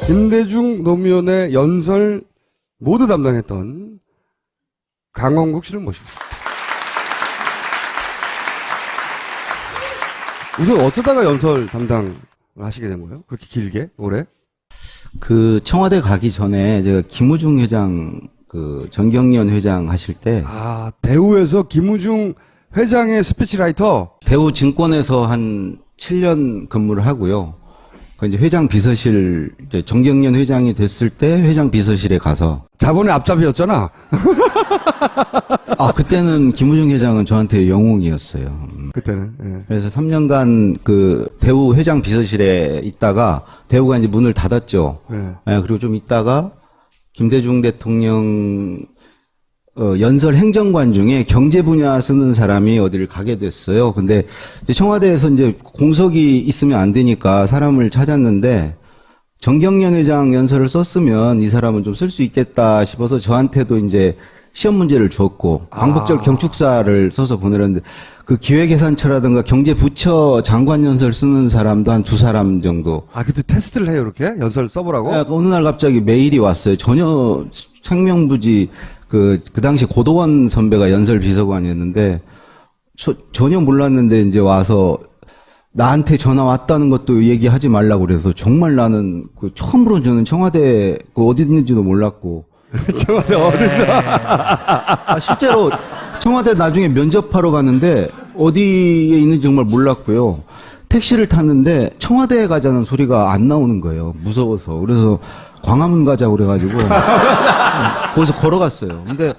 김대중 노무현의 연설 모두 담당했던 강원국 씨를 모십니다. 우선 어쩌다가 연설 담당을 하시게 된 거예요? 그렇게 길게 올해? 그 청와대 가기 전에 제가 김우중 회장 그 정경련 회장 하실 때 대우에서 김우중 회장의 스피치라이터. 대우 증권에서 한 7년 근무를 하고요. 그 이제 회장 비서실 이제 정경련 회장이 됐을 때 회장 비서실에 가서 자본의 앞잡이였잖아. 그때는 김우중 회장은 저한테 영웅이었어요. 그때는. 예. 그래서 3년간 그 대우 회장 비서실에 있다가 대우가 이제 문을 닫았죠. 예. 예, 그리고 좀 있다가 김대중 대통령 연설 행정관 중에 경제 분야 쓰는 사람이 어디를 가게 됐어요. 근데 이제 청와대에서 이제 공석이 있으면 안 되니까 사람을 찾았는데 정경련 회장 연설을 썼으면 이 사람은 좀 쓸 수 있겠다 싶어서 저한테도 이제 시험 문제를 줬고 광복절 경축사를 써서 보내렸는데 그 기획예산처라든가 경제부처 장관 연설 쓰는 사람도 한 2사람 정도. 그때 테스트를 해요, 이렇게? 연설 써보라고? 네, 어느 날 갑자기 메일이 왔어요. 전혀 생명부지 그 당시 고도원 선배가 연설 비서관이었는데 전혀 몰랐는데 이제 와서 나한테 전화 왔다는 것도 얘기하지 말라고 그래서 정말 나는 처음으로 저는 청와대 어디 있는지도 몰랐고. 청와대 어디서? 실제로 청와대 나중에 면접하러 갔는데 어디에 있는지 정말 몰랐고요. 택시를 탔는데 청와대에 가자는 소리가 안 나오는 거예요. 무서워서. 그래서 광화문 가자고 그래가지고 거기서 걸어갔어요. 근데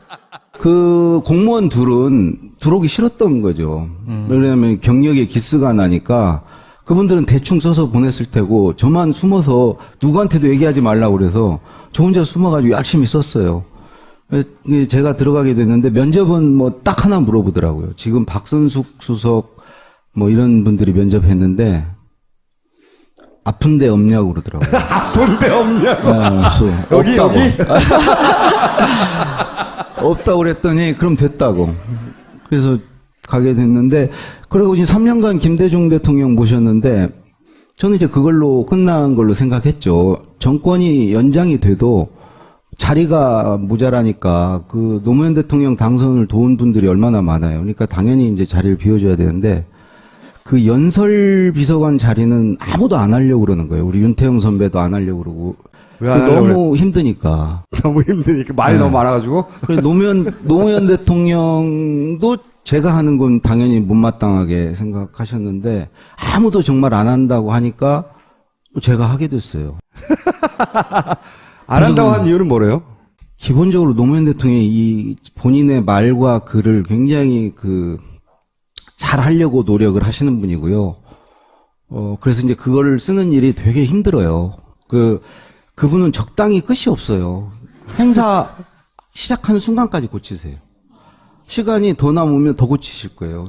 그 공무원 둘은 들어오기 싫었던 거죠. 왜냐하면 경력에 기스가 나니까 그분들은 대충 써서 보냈을 테고 저만 숨어서 누구한테도 얘기하지 말라고 그래서 저 혼자 숨어가지고 열심히 썼어요. 제가 들어가게 됐는데 면접은 뭐 딱 하나 물어보더라고요. 지금 박선숙 수석 뭐 이런 분들이 면접했는데 아픈 데 없냐고 그러더라고요. 아픈 데 없냐고? 여기? 없다고 그랬더니 그럼 됐다고. 그래서 가게 됐는데 그리고 이제 3년간 김대중 대통령 모셨는데 저는 이제 그걸로 끝난 걸로 생각했죠. 정권이 연장이 돼도 자리가 모자라니까 그 노무현 대통령 당선을 도운 분들이 얼마나 많아요. 그러니까 당연히 이제 자리를 비워줘야 되는데 그 연설 비서관 자리는 아무도 안 하려고 그러는 거예요. 우리 윤태영 선배도 안 하려고 그러고. 왜 안 하려고 너무 그래? 힘드니까. 너무 힘드니까 말이 너무 많아가지고. 그래 노무현 대통령도 제가 하는 건 당연히 못마땅하게 생각하셨는데 아무도 정말 안 한다고 하니까 제가 하게 됐어요. 안 한다고 한 이유는 뭐래요? 기본적으로 노무현 대통령이 이 본인의 말과 글을 굉장히 잘 하려고 노력을 하시는 분이고요. 그래서 이제 그거를 쓰는 일이 되게 힘들어요. 그분은 적당히 끝이 없어요. 행사 시작하는 순간까지 고치세요. 시간이 더 남으면 더 고치실 거예요.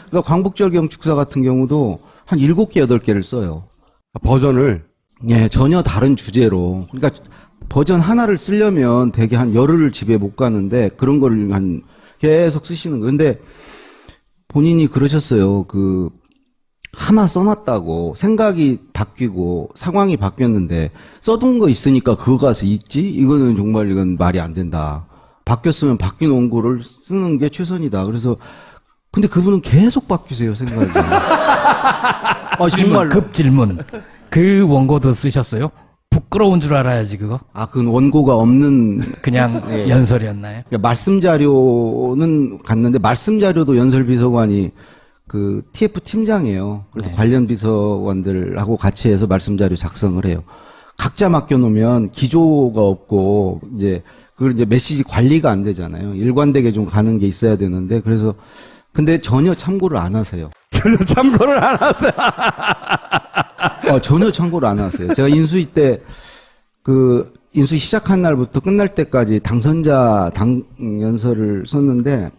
그러니까 광복절 경축사 같은 경우도 한 7개, 8개를 써요. 버전을? 예, 전혀 다른 주제로. 그러니까 버전 하나를 쓰려면 되게 한 열흘을 집에 못 가는데 그런 거를 계속 쓰시는 거예요. 근데 본인이 그러셨어요. 하나 써놨다고 생각이 바뀌고 상황이 바뀌었는데 써둔 거 있으니까 그거 가서 읽지? 이건 말이 안 된다. 바뀌었으면 바뀐 원고를 쓰는 게 최선이다. 그래서 근데 그분은 계속 바뀌세요, 생각이. 정말 급질문. 그 원고도 쓰셨어요? 부끄러운 줄 알아야지 그거. 그 원고가 없는 그냥 예. 연설이었나요? 그러니까 말씀 자료는 갔는데 말씀 자료도 연설 비서관이 TF 팀장이에요. 그래서 네. 관련 비서관들하고 같이 해서 말씀 자료 작성을 해요. 각자 맡겨놓으면 기조가 없고 그걸 이제 메시지 관리가 안 되잖아요. 일관되게 좀 가는 게 있어야 되는데 그래서 근데 전혀 참고를 안 하세요. 전혀 참고를 안 하세요. 전혀 참고를 안 하세요. 제가 인수위 때 인수위 시작한 날부터 끝날 때까지 당선자 연설을 썼는데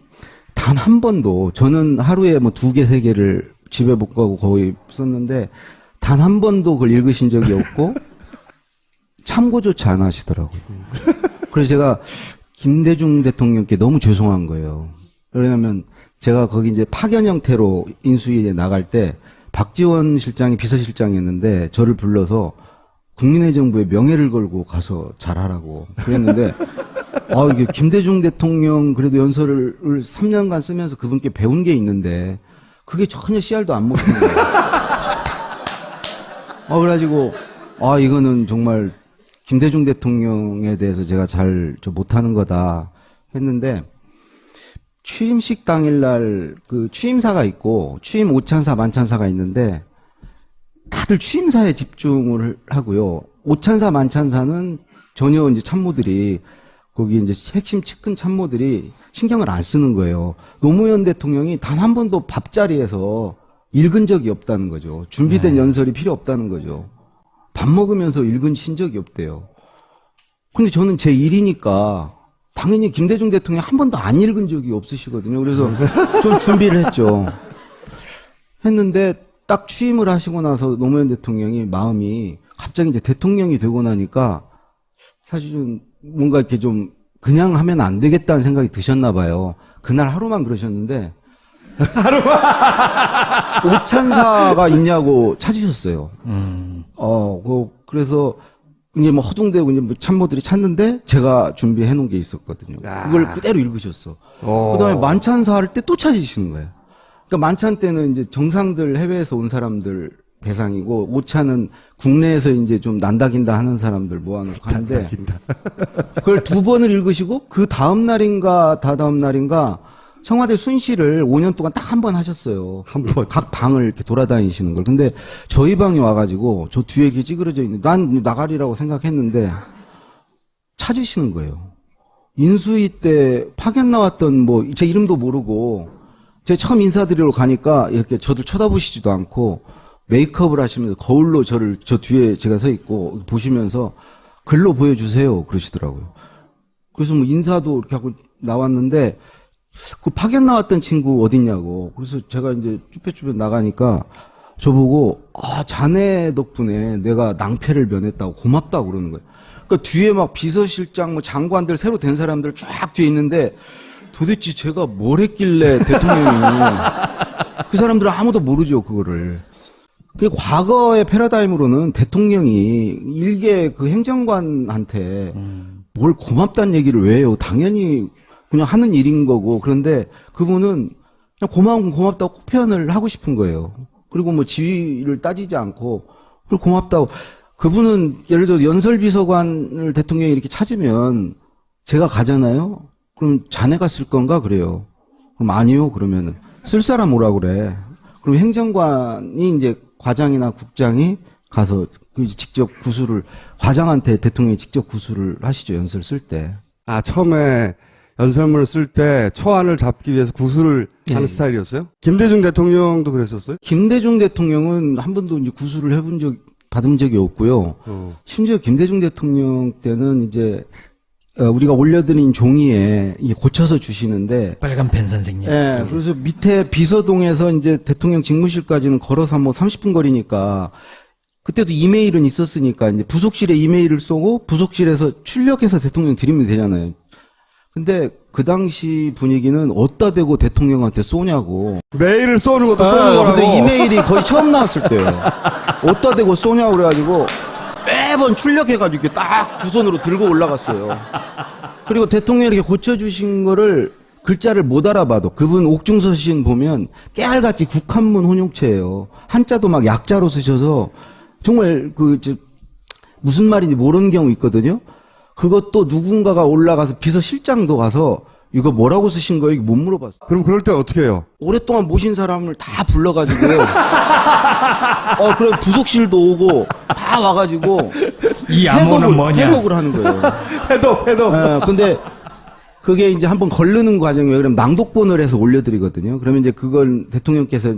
단 한 번도 저는 하루에 뭐 2개, 3개를 집에 못 가고 거의 썼는데 단 한 번도 그걸 읽으신 적이 없고 참고조차 안 하시더라고요. 그래서 제가 김대중 대통령께 너무 죄송한 거예요. 왜냐하면 제가 거기 이제 파견 형태로 인수위에 나갈 때 박지원 실장이 비서실장이었는데 저를 불러서 국민의 정부에 명예를 걸고 가서 잘하라고 그랬는데, 이게 김대중 대통령 그래도 연설을 3년간 쓰면서 그분께 배운 게 있는데, 그게 전혀 씨알도 안 먹히는 거예요. 그래가지고, 이거는 정말 김대중 대통령에 대해서 제가 좀 못하는 거다 했는데, 취임식 당일날 그 취임사가 있고, 취임 오찬사, 만찬사가 있는데, 다들 취임사에 집중을 하고요. 오찬사, 만찬사는 전혀 이제 참모들이, 거기 이제 핵심 측근 참모들이 신경을 안 쓰는 거예요. 노무현 대통령이 단 한 번도 밥자리에서 읽은 적이 없다는 거죠. 준비된 연설이 필요 없다는 거죠. 밥 먹으면서 읽은 적이 없대요. 근데 저는 제 일이니까 당연히 김대중 대통령이 한 번도 안 읽은 적이 없으시거든요. 그래서 좀 준비를 했죠. 했는데 딱 취임을 하시고 나서 노무현 대통령이 마음이 갑자기 이제 대통령이 되고 나니까 사실은 뭔가 이렇게 좀 그냥 하면 안 되겠다는 생각이 드셨나 봐요. 그날 하루만 그러셨는데 오찬사가 있냐고 찾으셨어요. 그래서 이제 뭐 허둥대고 이제 뭐 참모들이 찾는데 제가 준비해 놓은 게 있었거든요. 그걸 그대로 읽으셨어. 그다음에 만찬사 할 때 또 찾으시는 거예요. 그러니까 만찬 때는 이제 정상들 해외에서 온 사람들 대상이고, 오차는 국내에서 이제 좀 난다긴다 하는 사람들 모아놓고 하는데, 그걸 2번을 읽으시고, 그 다음 날인가, 다다음 날인가, 청와대 순시를 5년 동안 딱 한 번 하셨어요. 한 번. 각 방을 이렇게 돌아다니시는 걸. 근데 저희 방에 와가지고, 저 뒤에 이렇게 찌그러져 있는, 난 나가리라고 생각했는데, 찾으시는 거예요. 인수위 때 파견 나왔던 제 이름도 모르고, 제가 처음 인사드리러 가니까 이렇게 저를 쳐다보시지도 않고, 메이크업을 하시면서 거울로 저 뒤에 제가 서 있고 보시면서 글로 보여주세요 그러시더라고요. 그래서 뭐 인사도 이렇게 하고 나왔는데, 그 파견 나왔던 친구 어딨냐고. 그래서 제가 이제 쭈뼛쭈뼛 나가니까 저보고, 자네 덕분에 내가 낭패를 면했다고 고맙다고 그러는 거예요. 그러니까 뒤에 막 비서실장, 장관들 새로 된 사람들 쫙 뒤에 있는데, 도대체 제가 뭘 했길래 대통령이 그 사람들은 아무도 모르죠 그거를. 과거의 패러다임으로는 대통령이 일개 그 행정관한테 뭘 고맙다는 얘기를 왜 해요? 당연히 그냥 하는 일인 거고. 그런데 그분은 그냥 고맙다고 꼭 표현을 하고 싶은 거예요. 그리고 뭐 지위를 따지지 않고, 그리고 고맙다고. 그분은 예를 들어 연설비서관을 대통령이 이렇게 찾으면 제가 가잖아요? 그럼 자네가 쓸 건가? 그래요. 그럼 아니요. 그러면은 쓸 사람 오라 그래. 그럼 행정관이 이제 과장이나 국장이 가서 직접 구술을, 과장한테 대통령이 직접 구술을 하시죠, 연설 쓸 때. 처음에 연설문을 쓸 때 초안을 잡기 위해서 구술을 하는 스타일이었어요? 김대중 대통령도 그랬었어요? 김대중 대통령은 한 번도 이제 구술을 받은 적이 없고요. 심지어 김대중 대통령 때는 이제 우리가 올려드린 종이에 고쳐서 주시는데, 빨간 펜 선생님. 예, 그래서 밑에 비서동에서 이제 대통령 직무실까지는 걸어서 뭐 30분 거리니까, 그때도 이메일은 있었으니까 이제 부속실에 이메일을 쏘고 부속실에서 출력해서 대통령 드리면 되잖아요. 근데 그 당시 분위기는 어디다 대고 대통령한테 쏘냐고. 메일을 쏘는 것도 쏘는 거라고. 근데 이메일이 거의 처음 나왔을 때예요. 어디다 대고 쏘냐고 그래가지고 매번 출력해가지고 이렇게 딱 두 손으로 들고 올라갔어요. 그리고 대통령이 이렇게 고쳐주신 거를 글자를 못 알아봐도, 그분 옥중서신 보면 깨알같이 국한문 혼용체예요. 한자도 막 약자로 쓰셔서 정말 무슨 말인지 모르는 경우 있거든요. 그것도 누군가가 올라가서 비서실장도 가서 이거 뭐라고 쓰신 거예요? 못 물어봤어요. 그럼 그럴 때 어떻게 해요? 오랫동안 모신 사람을 다 불러가지고요. 그럼 부속실도 오고 다 와가지고 이 암호는 뭐냐? 해독을 하는 거예요. 해독. 근데 그게 이제 한번 걸르는 과정이에요. 그럼 낭독본을 해서 올려드리거든요. 그러면 이제 그걸 대통령께서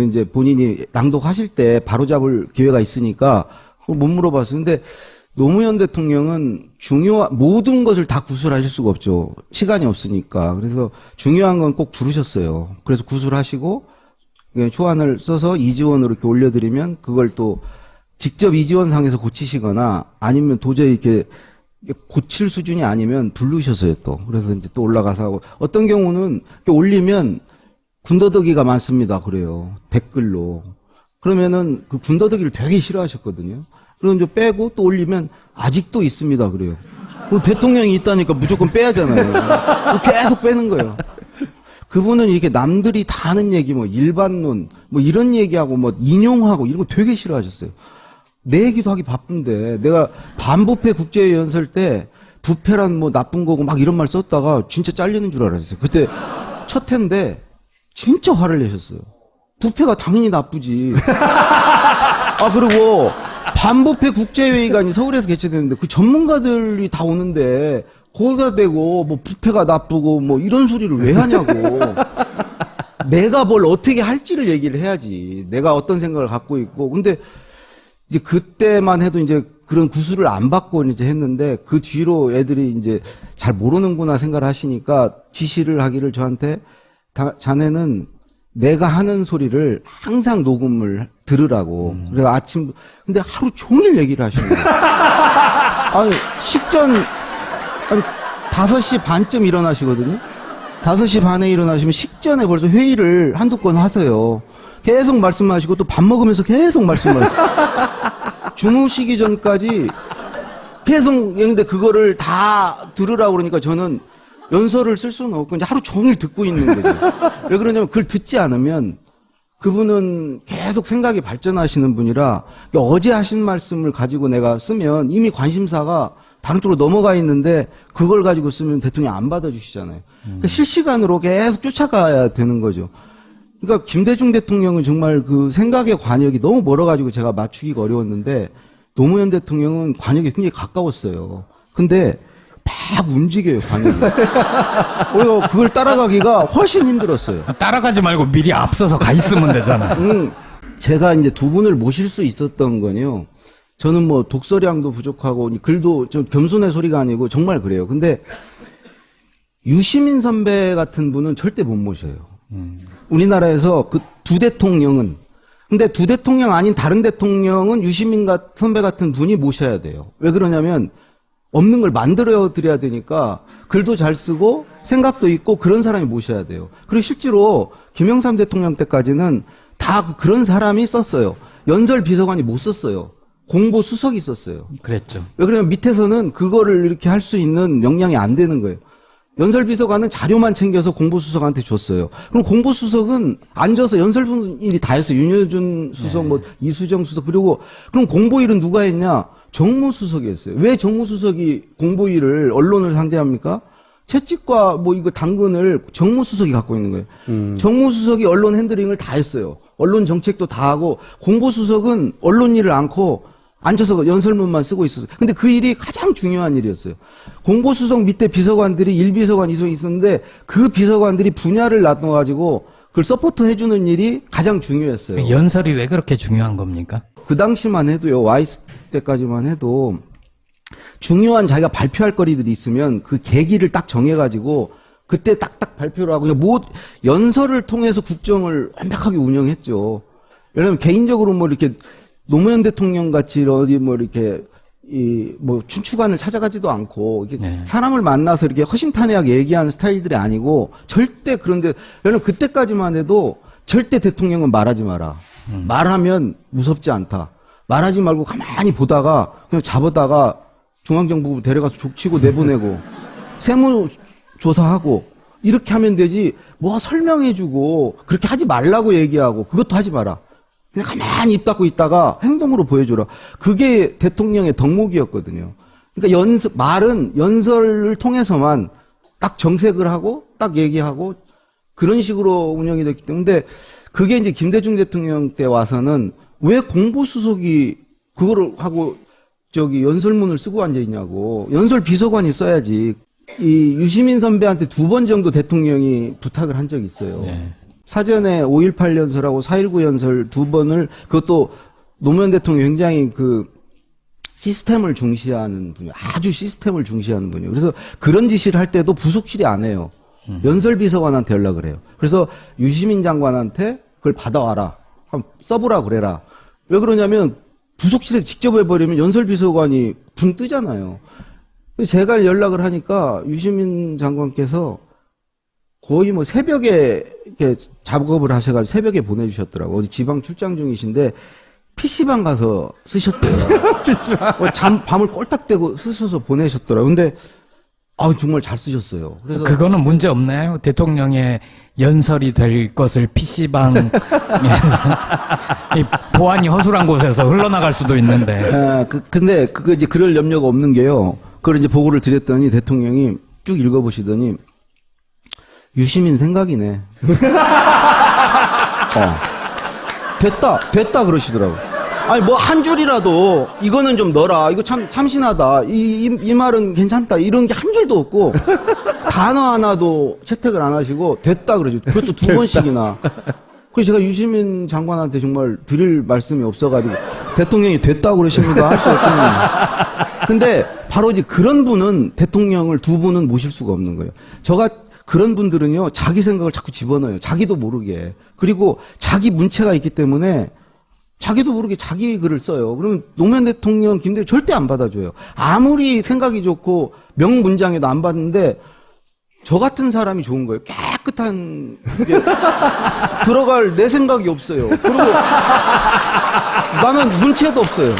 이제 본인이 낭독하실 때 바로잡을 기회가 있으니까 그걸 못 물어봤어요. 근데 노무현 대통령은 모든 것을 다 구술하실 수가 없죠. 시간이 없으니까. 그래서 중요한 건 꼭 부르셨어요. 그래서 구술하시고 초안을 써서 이지원으로 이렇게 올려드리면 그걸 또 직접 이지원상에서 고치시거나 아니면 도저히 이렇게 고칠 수준이 아니면 부르셨어요 또. 그래서 이제 또 올라가서 하고, 어떤 경우는 이렇게 올리면 군더더기가 많습니다. 그래요. 댓글로. 그러면은 그 군더더기를 되게 싫어하셨거든요. 그럼 이제 빼고 또 올리면 아직도 있습니다. 그래요. 그럼 대통령이 있다니까 무조건 빼야잖아요. 계속 빼는 거예요. 그분은 이렇게 남들이 다 하는 얘기, 뭐 일반론, 뭐 이런 얘기하고 뭐 인용하고 이런 거 되게 싫어하셨어요. 내 얘기도 하기 바쁜데 내가 반부패 국제회의 연설 때 부패란 뭐 나쁜 거고 막 이런 말 썼다가 진짜 잘리는 줄 알았어요. 그때 첫 회인데 진짜 화를 내셨어요. 부패가 당연히 나쁘지. 아, 그리고 반부패 국제회의가 서울에서 개최되는데 그 전문가들이 다 오는데 거기가 되고 뭐 부패가 나쁘고 뭐 이런 소리를 왜 하냐고. 내가 뭘 어떻게 할지를 얘기를 해야지. 내가 어떤 생각을 갖고 있고. 근데 이제 그때만 해도 이제 그런 구술을 안 받고 이제 했는데 그 뒤로 애들이 이제 잘 모르는구나 생각을 하시니까 지시를 하기를 저한테 자네는 내가 하는 소리를 항상 녹음을 들으라고. 그래서 아침, 근데 하루 종일 얘기를 하시는 거예요. 아니, 식전, 아니, 5시 반쯤 일어나시거든요? 5시 반에 일어나시면 식전에 벌써 회의를 한두 건 하세요. 계속 말씀하시고 또 밥 먹으면서 계속 말씀하시고. 주무시기 전까지 계속, 근데 그거를 다 들으라고 그러니까 저는 연설을 쓸 수는 없고 이제 하루 종일 듣고 있는 거죠. 왜 그러냐면 그걸 듣지 않으면 그분은 계속 생각이 발전하시는 분이라 어제 하신 말씀을 가지고 내가 쓰면 이미 관심사가 다른 쪽으로 넘어가 있는데 그걸 가지고 쓰면 대통령이 안 받아주시잖아요. 그러니까 실시간으로 계속 쫓아가야 되는 거죠. 그러니까 김대중 대통령은 정말 그 생각의 관역이 너무 멀어가지고 제가 맞추기가 어려웠는데 노무현 대통령은 관역이 굉장히 가까웠어요. 근데 막 움직여요, 관역이. 그래서 그걸 따라가기가 훨씬 힘들었어요. 따라가지 말고 미리 앞서서 가 있으면 되잖아. 제가 이제 두 분을 모실 수 있었던 건요. 저는 뭐 독서량도 부족하고 글도 좀 겸손의 소리가 아니고 정말 그래요. 근데 유시민 선배 같은 분은 절대 못 모셔요. 우리나라에서 그 두 대통령은 근데 두 대통령 아닌 다른 대통령은 유시민 선배 같은 분이 모셔야 돼요. 왜 그러냐면 없는 걸 만들어 드려야 되니까 글도 잘 쓰고 생각도 있고 그런 사람이 모셔야 돼요. 그리고 실제로 김영삼 대통령 때까지는 다 그런 사람이 썼어요. 연설 비서관이 못 썼어요. 공보 수석이 썼어요. 그랬죠. 왜 그러냐면 밑에서는 그거를 이렇게 할 수 있는 역량이 안 되는 거예요. 연설비서관은 자료만 챙겨서 공보수석한테 줬어요. 그럼 공보수석은 앉아서 연설일이 다 했어요. 윤여준 수석, 뭐 이수정 수석. 그리고 그럼 공보일은 누가 했냐? 정무수석이 했어요. 왜 정무수석이 공보일을 언론을 상대합니까? 채찍과 뭐 이거 당근을 정무수석이 갖고 있는 거예요. 정무수석이 언론 핸들링을 다 했어요. 언론 정책도 다 하고 공보수석은 언론 일을 않고 앉아서 연설문만 쓰고 있었어요. 근데 그 일이 가장 중요한 일이었어요. 공보수석 밑에 비서관들이 1비서관, 2비서관 있었는데 그 비서관들이 분야를 나눠가지고 그걸 서포트 해주는 일이 가장 중요했어요. 연설이 왜 그렇게 중요한 겁니까? 그 당시만 해도요, 와이스 때까지만 해도 중요한 자기가 발표할 거리들이 있으면 그 계기를 딱 정해가지고 그때 딱딱 발표를 하고 뭐 연설을 통해서 국정을 완벽하게 운영했죠. 왜냐면 개인적으로 뭐 이렇게 노무현 대통령 같이 어디 뭐 이렇게 뭐 춘추관을 찾아가지도 않고 이렇게 사람을 만나서 이렇게 허심탄회하게 얘기하는 스타일들이 아니고 절대 그런데 왜냐면 그때까지만 해도 절대 대통령은 말하지 마라. 말하면 무섭지 않다. 말하지 말고 가만히 보다가 그냥 잡아다가 중앙정부 데려가서 족치고 내보내고 세무조사하고 이렇게 하면 되지 뭐 설명해주고 그렇게 하지 말라고 얘기하고 그것도 하지 마라. 그냥 가만히 입 닫고 있다가 행동으로 보여줘라. 그게 대통령의 덕목이었거든요. 그러니까 말은 연설을 통해서만 딱 정색을 하고 딱 얘기하고 그런 식으로 운영이 됐기 때문에 그게 이제 김대중 대통령 때 와서는 왜 공보수석이 그거를 하고 저기 연설문을 쓰고 앉아 있냐고. 연설 비서관이 써야지. 이 유시민 선배한테 2번 정도 대통령이 부탁을 한 적이 있어요. 네. 사전에 5.18 연설하고 4.19 연설 2번을 그것도 노무현 대통령이 굉장히 그 시스템을 중시하는 분이에요. 아주 시스템을 중시하는 분이에요. 그래서 그런 지시를 할 때도 부속실이 안 해요. 연설비서관한테 연락을 해요. 그래서 유시민 장관한테 그걸 받아와라. 한번 써보라 그래라. 왜 그러냐면 부속실에서 직접 해버리면 연설비서관이 붕 뜨잖아요. 제가 연락을 하니까 유시민 장관께서 거의 뭐 새벽에 이렇게 작업을 하셔가지고 새벽에 보내주셨더라고요. 어디 지방 출장 중이신데 PC방 가서 쓰셨대요. 밤을 꼴딱대고 쓰셔서 보내셨더라고요. 근데, 정말 잘 쓰셨어요. 그래서. 그거는 문제 없나요? 대통령의 연설이 될 것을 PC방에서 보안이 허술한 곳에서 흘러나갈 수도 있는데. 근데 그거 이제 그럴 염려가 없는 게요. 그걸 이제 보고를 드렸더니 대통령이 쭉 읽어보시더니 유시민 생각이네. 됐다 그러시더라고요. 아니 뭐 한 줄이라도 이거는 좀 넣어라. 이거 참 참신하다. 이 말은 괜찮다. 이런 게 한 줄도 없고 단어 하나도 채택을 안 하시고 됐다 그러죠. 그것도 두 번씩이나. 그래서 제가 유시민 장관한테 정말 드릴 말씀이 없어가지고 대통령이 됐다고 그러십니다 하셨더니 근데 바로 이제 그런 분은 대통령을 두 분은 모실 수가 없는 거예요. 그런 분들은요 자기 생각을 자꾸 집어넣어요. 자기도 모르게. 그리고 자기 문체가 있기 때문에 자기도 모르게 자기 글을 써요. 그러면 노무현 대통령, 김대중 절대 안 받아줘요. 아무리 생각이 좋고 명문장에도 안 받는데 저 같은 사람이 좋은 거예요. 깨끗한 게 들어갈 내 생각이 없어요. 그리고 나는 문체도 없어요.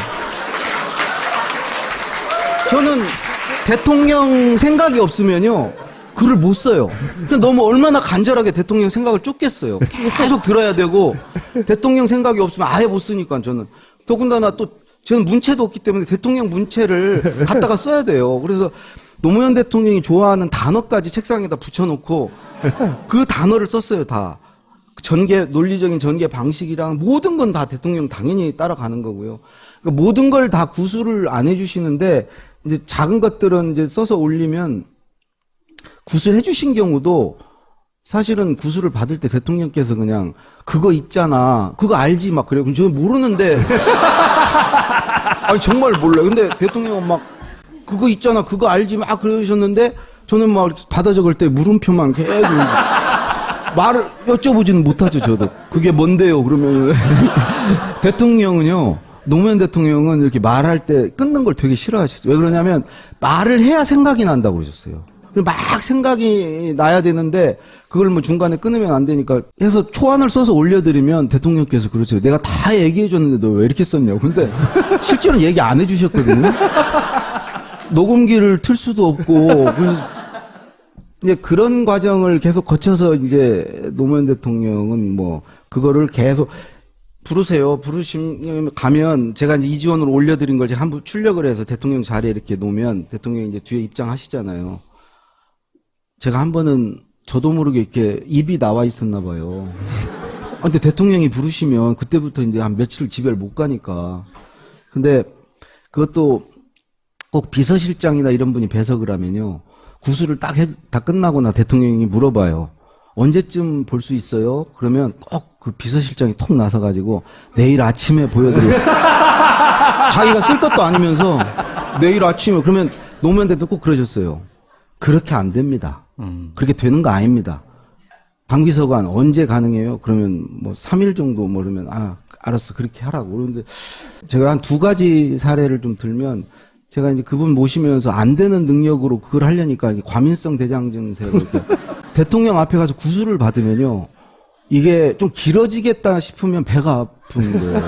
저는 대통령 생각이 없으면요 글을 못 써요. 너무 얼마나 간절하게 대통령 생각을 쫓겠어요. 계속 들어야 되고 대통령 생각이 없으면 아예 못 쓰니까 저는. 더군다나 또 저는 문체도 없기 때문에 대통령 문체를 갖다가 써야 돼요. 그래서 노무현 대통령이 좋아하는 단어까지 책상에다 붙여놓고 그 단어를 썼어요, 다. 논리적인 전개 방식이랑 모든 건 다 대통령 당연히 따라가는 거고요. 그러니까 모든 걸 다 구술을 안 해주시는데 이제 작은 것들은 이제 써서 올리면 구술해 주신 경우도 사실은 구술을 받을 때 대통령께서 그냥 그거 있잖아. 그거 알지? 막 그래요. 그럼 저는 모르는데. 아니, 정말 몰라요. 근데 대통령은 막 그거 있잖아. 그거 알지? 막 그러셨는데 저는 막 받아 적을 때 물음표만 계속 말을 여쭤보지는 못하죠, 저도. 그게 뭔데요? 그러면. 대통령은요, 노무현 대통령은 이렇게 말할 때 끊는 걸 되게 싫어하셨어요. 왜 그러냐면 말을 해야 생각이 난다고 그러셨어요. 막 생각이 나야 되는데 그걸 뭐 중간에 끊으면 안 되니까 해서 초안을 써서 올려드리면 대통령께서 그러세요. 내가 다 얘기해줬는데 너 왜 이렇게 썼냐고. 근데 실제로는 얘기 안 해주셨거든요. 녹음기를 틀 수도 없고 이제 그런 과정을 계속 거쳐서 이제 노무현 대통령은 뭐 그거를 계속 부르세요. 부르시면 가면 제가 이제 이지원으로 올려드린 걸 제가 한번 출력을 해서 대통령 자리에 이렇게 놓으면 대통령이 이제 뒤에 입장하시잖아요. 제가 한 번은 저도 모르게 이렇게 입이 나와 있었나 봐요. 근데 대통령이 부르시면 그때부터 이제 한 며칠 집에 못 가니까. 근데 그것도 꼭 비서실장이나 이런 분이 배석을 하면요. 구술을 다 끝나거나 대통령이 물어봐요. 언제쯤 볼 수 있어요? 그러면 꼭 그 비서실장이 톡 나서가지고 내일 아침에 보여드리겠습니다. 자기가 쓸 것도 아니면서 내일 아침에. 그러면 노무현 대통령 꼭 그러셨어요. 그렇게 안 됩니다. 그렇게 되는 거 아닙니다. 방비서관 언제 가능해요? 그러면 뭐 3일 정도 모르면 알았어 그렇게 하라고. 그런데 제가 한 2가지 사례를 좀 들면 제가 이제 그분 모시면서 안 되는 능력으로 그걸 하려니까 과민성 대장 증세로 이렇게 대통령 앞에 가서 구술을 받으면요 이게 좀 길어지겠다 싶으면 배가 아픈 거예요.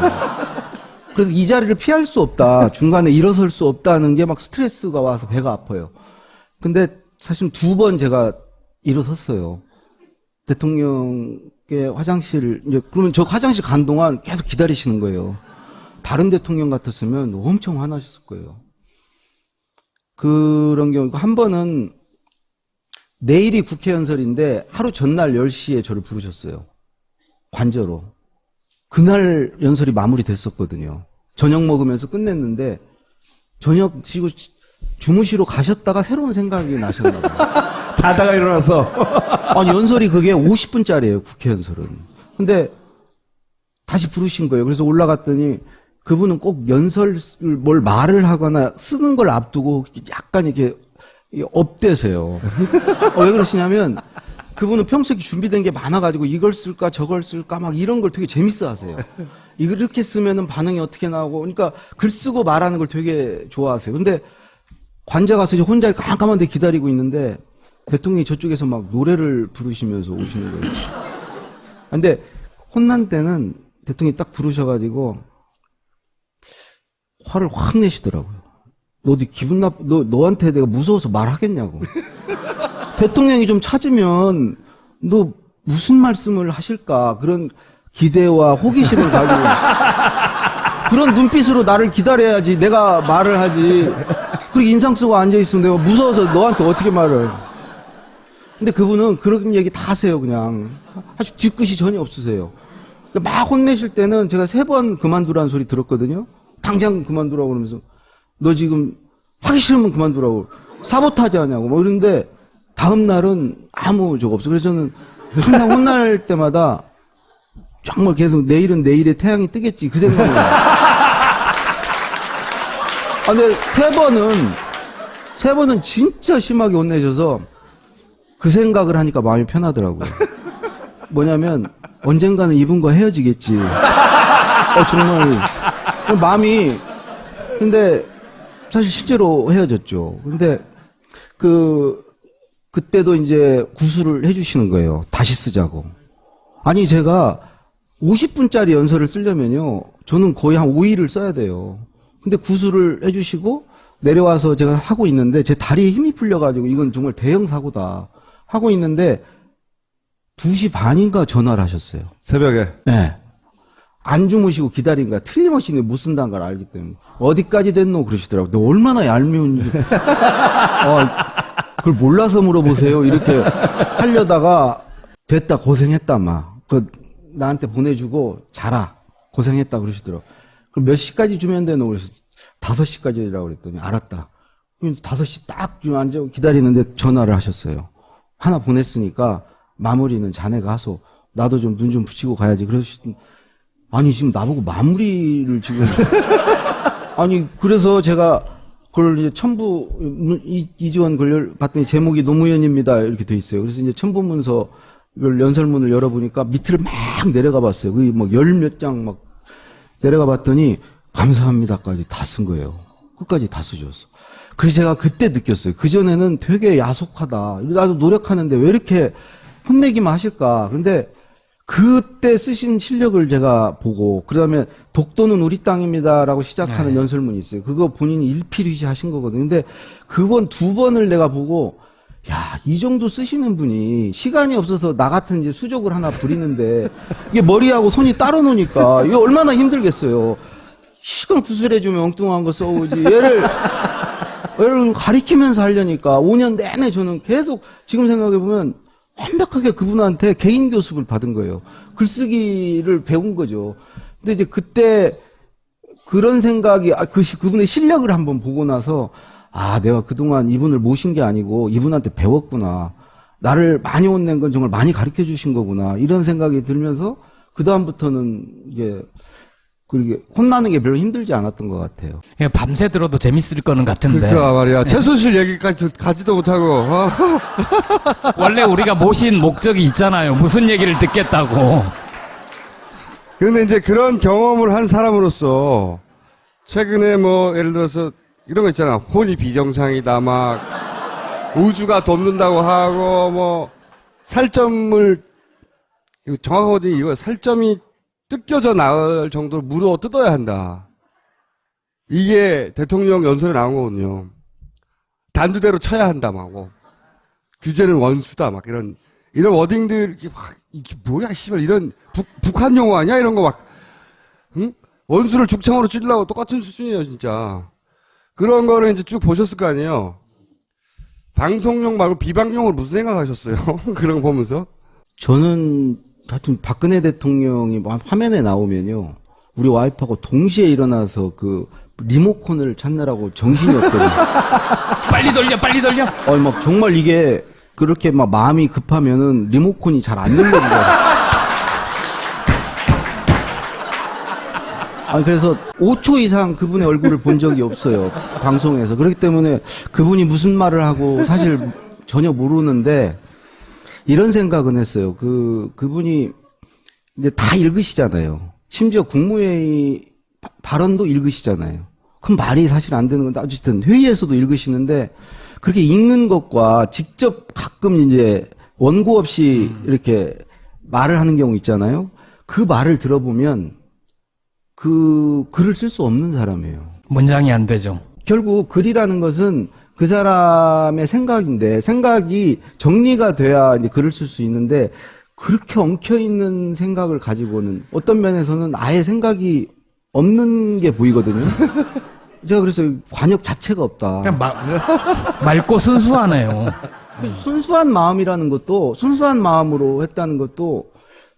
그래서 이 자리를 피할 수 없다. 중간에 일어설 수 없다는 게 막 스트레스가 와서 배가 아파요. 근데 사실 2번 제가 일어섰어요. 대통령의 화장실, 그러면 저 화장실 간 동안 계속 기다리시는 거예요. 다른 대통령 같았으면 엄청 화나셨을 거예요. 그런 경우, 한 번은 내일이 국회 연설인데 하루 전날 10시에 저를 부르셨어요. 관저로. 그날 연설이 마무리됐었거든요. 저녁 먹으면서 끝냈는데 저녁 쉬고 주무시러 가셨다가 새로운 생각이 나셨나 봐요. 자다가 일어나서. 아니, 연설이 그게 50분짜리예요, 국회 연설은. 근데 다시 부르신 거예요. 그래서 올라갔더니 그분은 꼭 연설을 뭘 말을 하거나 쓰는 걸 앞두고 약간 이렇게 업되세요. 왜 그러시냐면 그분은 평소에 준비된 게 많아가지고 이걸 쓸까 저걸 쓸까 막 이런 걸 되게 재밌어 하세요. 이렇게 쓰면은 반응이 어떻게 나오고, 그러니까 글 쓰고 말하는 걸 되게 좋아하세요. 근데 관저 가서 이제 혼자 깜깜한 데 기다리고 있는데 대통령이 저쪽에서 막 노래를 부르시면서 오시는 거예요. 근데 혼난 때는 대통령이 딱 부르셔가지고 화를 확 내시더라고요. 너 어디 기분 너한테 내가 무서워서 말하겠냐고. 대통령이 좀 찾으면 너 무슨 말씀을 하실까 그런 기대와 호기심을 가지고 그런 눈빛으로 나를 기다려야지 내가 말을 하지. 그리고 인상 쓰고 앉아있으면 내가 무서워서 너한테 어떻게 말을. 근데 그분은 그런 얘기 다 하세요, 그냥. 아주 뒤끝이 전혀 없으세요. 막 혼내실 때는 제가 3번 그만두라는 소리 들었거든요. 당장 그만두라고 그러면서 너 지금 하기 싫으면 그만두라고. 사보타지 하냐고. 뭐 이런데 다음 날은 아무 적 없어. 그래서 저는 항상 혼날 때마다 정말 계속 내일은 내일에 태양이 뜨겠지. 그 생각을. 근데 3번은 진짜 심하게 혼내셔서 그 생각을 하니까 마음이 편하더라고요. 뭐냐면 언젠가는 이분과 헤어지겠지. 정말 마음이. 근데 사실 실제로 헤어졌죠. 근데 그때도 이제 구술을 해주시는 거예요. 다시 쓰자고. 아니 제가 50분짜리 연설을 쓰려면요, 저는 거의 한 5일을 써야 돼요. 근데 구술을 해주시고 내려와서 제가 하고 있는데 제 다리에 힘이 풀려가지고 이건 정말 대형 사고다 하고 있는데 2시 반인가 전화를 하셨어요. 새벽에. 네. 안 주무시고 기다린 거야. 틀림없이 못 쓴다는 걸 알기 때문에. 어디까지 됐노? 그러시더라고요. 너 얼마나 얄미운지. 그걸 몰라서 물어보세요. 이렇게 하려다가 됐다, 고생했다, 막. 나한테 보내주고 자라. 고생했다 그러시더라고요. 그럼 몇 시까지 주면 되노? 그래서 5시까지라고 그랬더니 알았다. 5시 딱 앉아 기다리는데 전화를 하셨어요. 하나 보냈으니까 마무리는 자네가 하소. 나도 좀 눈 좀 붙이고 가야지. 그러시더니 아니 지금 나보고 마무리를 지금 아니 그래서 제가 그걸 이제 첨부 이지원 걸 봤더니 제목이 노무현입니다 이렇게 돼 있어요. 그래서 이제 첨부 문서 연설문을 열어보니까 밑을 막 내려가 봤어요. 그게 뭐 10몇 장 막 내려가 봤더니 감사합니다까지 다 쓴 거예요. 끝까지 다 쓰셨어. 그래서 제가 그때 느꼈어요. 그전에는 되게 야속하다. 나도 노력하는데 왜 이렇게 혼내기만 하실까. 근데 그때 쓰신 실력을 제가 보고, 그 다음에 독도는 우리 땅입니다라고 시작하는 연설문이 있어요. 그거 본인이 일필휘지 하신 거거든요. 근데 그번 2번을 내가 보고, 야, 이 정도 쓰시는 분이 시간이 없어서 나 같은 이제 수족을 하나 부리는데, 이게 머리하고 손이 따로 노니까, 이거 얼마나 힘들겠어요. 시간 구술해주면 엉뚱한 거 써오지. 얘를 가리키면서 하려니까 5년 내내 저는 계속 지금 생각해보면 완벽하게 그분한테 개인 교습을 받은 거예요. 글쓰기를 배운 거죠. 근데 이제 그때 그런 생각이, 그분의 실력을 한번 보고 나서, 내가 그동안 이분을 모신 게 아니고 이분한테 배웠구나. 나를 많이 혼낸 건 정말 많이 가르쳐 주신 거구나. 이런 생각이 들면서, 그다음부터는 이게, 그렇게 혼나는 게 별로 힘들지 않았던 것 같아요. 밤새 들어도 재밌을 거는 같은데. 그러니까 말이야. 최순실 얘기까지 가지도 못하고. 원래 우리가 모신 목적이 있잖아요. 무슨 얘기를 듣겠다고. 그런데 이제 그런 경험을 한 사람으로서 최근에 뭐 예를 들어서 이런 거 있잖아. 혼이 비정상이다 막 우주가 돕는다고 하고 뭐 살점을 정확하거든요. 이거 살점이 뜯겨져 나올 정도로 물어 뜯어야 한다. 이게 대통령 연설에 나온 거거든요. 단두대로 쳐야 한다, 막. 규제는 원수다, 막. 이런 워딩들, 이게 뭐야, 씨발. 이런, 북한 용어 아니야? 이런 거 막. 응? 원수를 죽창으로 찌르려고 똑같은 수준이에요, 진짜. 그런 거를 이제 쭉 보셨을 거 아니에요? 방송용 말고 비방용으로 무슨 생각하셨어요? 그런 거 보면서? 저는 하여튼 박근혜 대통령이 화면에 나오면요, 우리 와이프하고 동시에 일어나서 그 리모컨을 찾느라고 정신이 없거든요. 빨리 돌려, 빨리 돌려. 막 정말 이게 그렇게 막 마음이 급하면은 리모컨이 잘 안 열려요. 그래서 5초 이상 그분의 얼굴을 본 적이 없어요. 방송에서. 그렇기 때문에 그분이 무슨 말을 하고 사실 전혀 모르는데 이런 생각은 했어요. 그분이 이제 다 읽으시잖아요. 심지어 국무회의 발언도 읽으시잖아요. 그럼 말이 사실 안 되는 건데 어쨌든 회의에서도 읽으시는데 그렇게 읽는 것과 직접 가끔 이제 원고 없이 이렇게 말을 하는 경우 있잖아요. 그 말을 들어보면 그 글을 쓸 수 없는 사람이에요. 문장이 안 되죠. 결국 글이라는 것은 그 사람의 생각인데 생각이 정리가 돼야 이제 글을 쓸 수 있는데 그렇게 엉켜있는 생각을 가지고는 어떤 면에서는 아예 생각이 없는 게 보이거든요. 제가 그래서 관역 자체가 없다. 그냥 맑고 순수하네요. 순수한 마음이라는 것도 순수한 마음으로 했다는 것도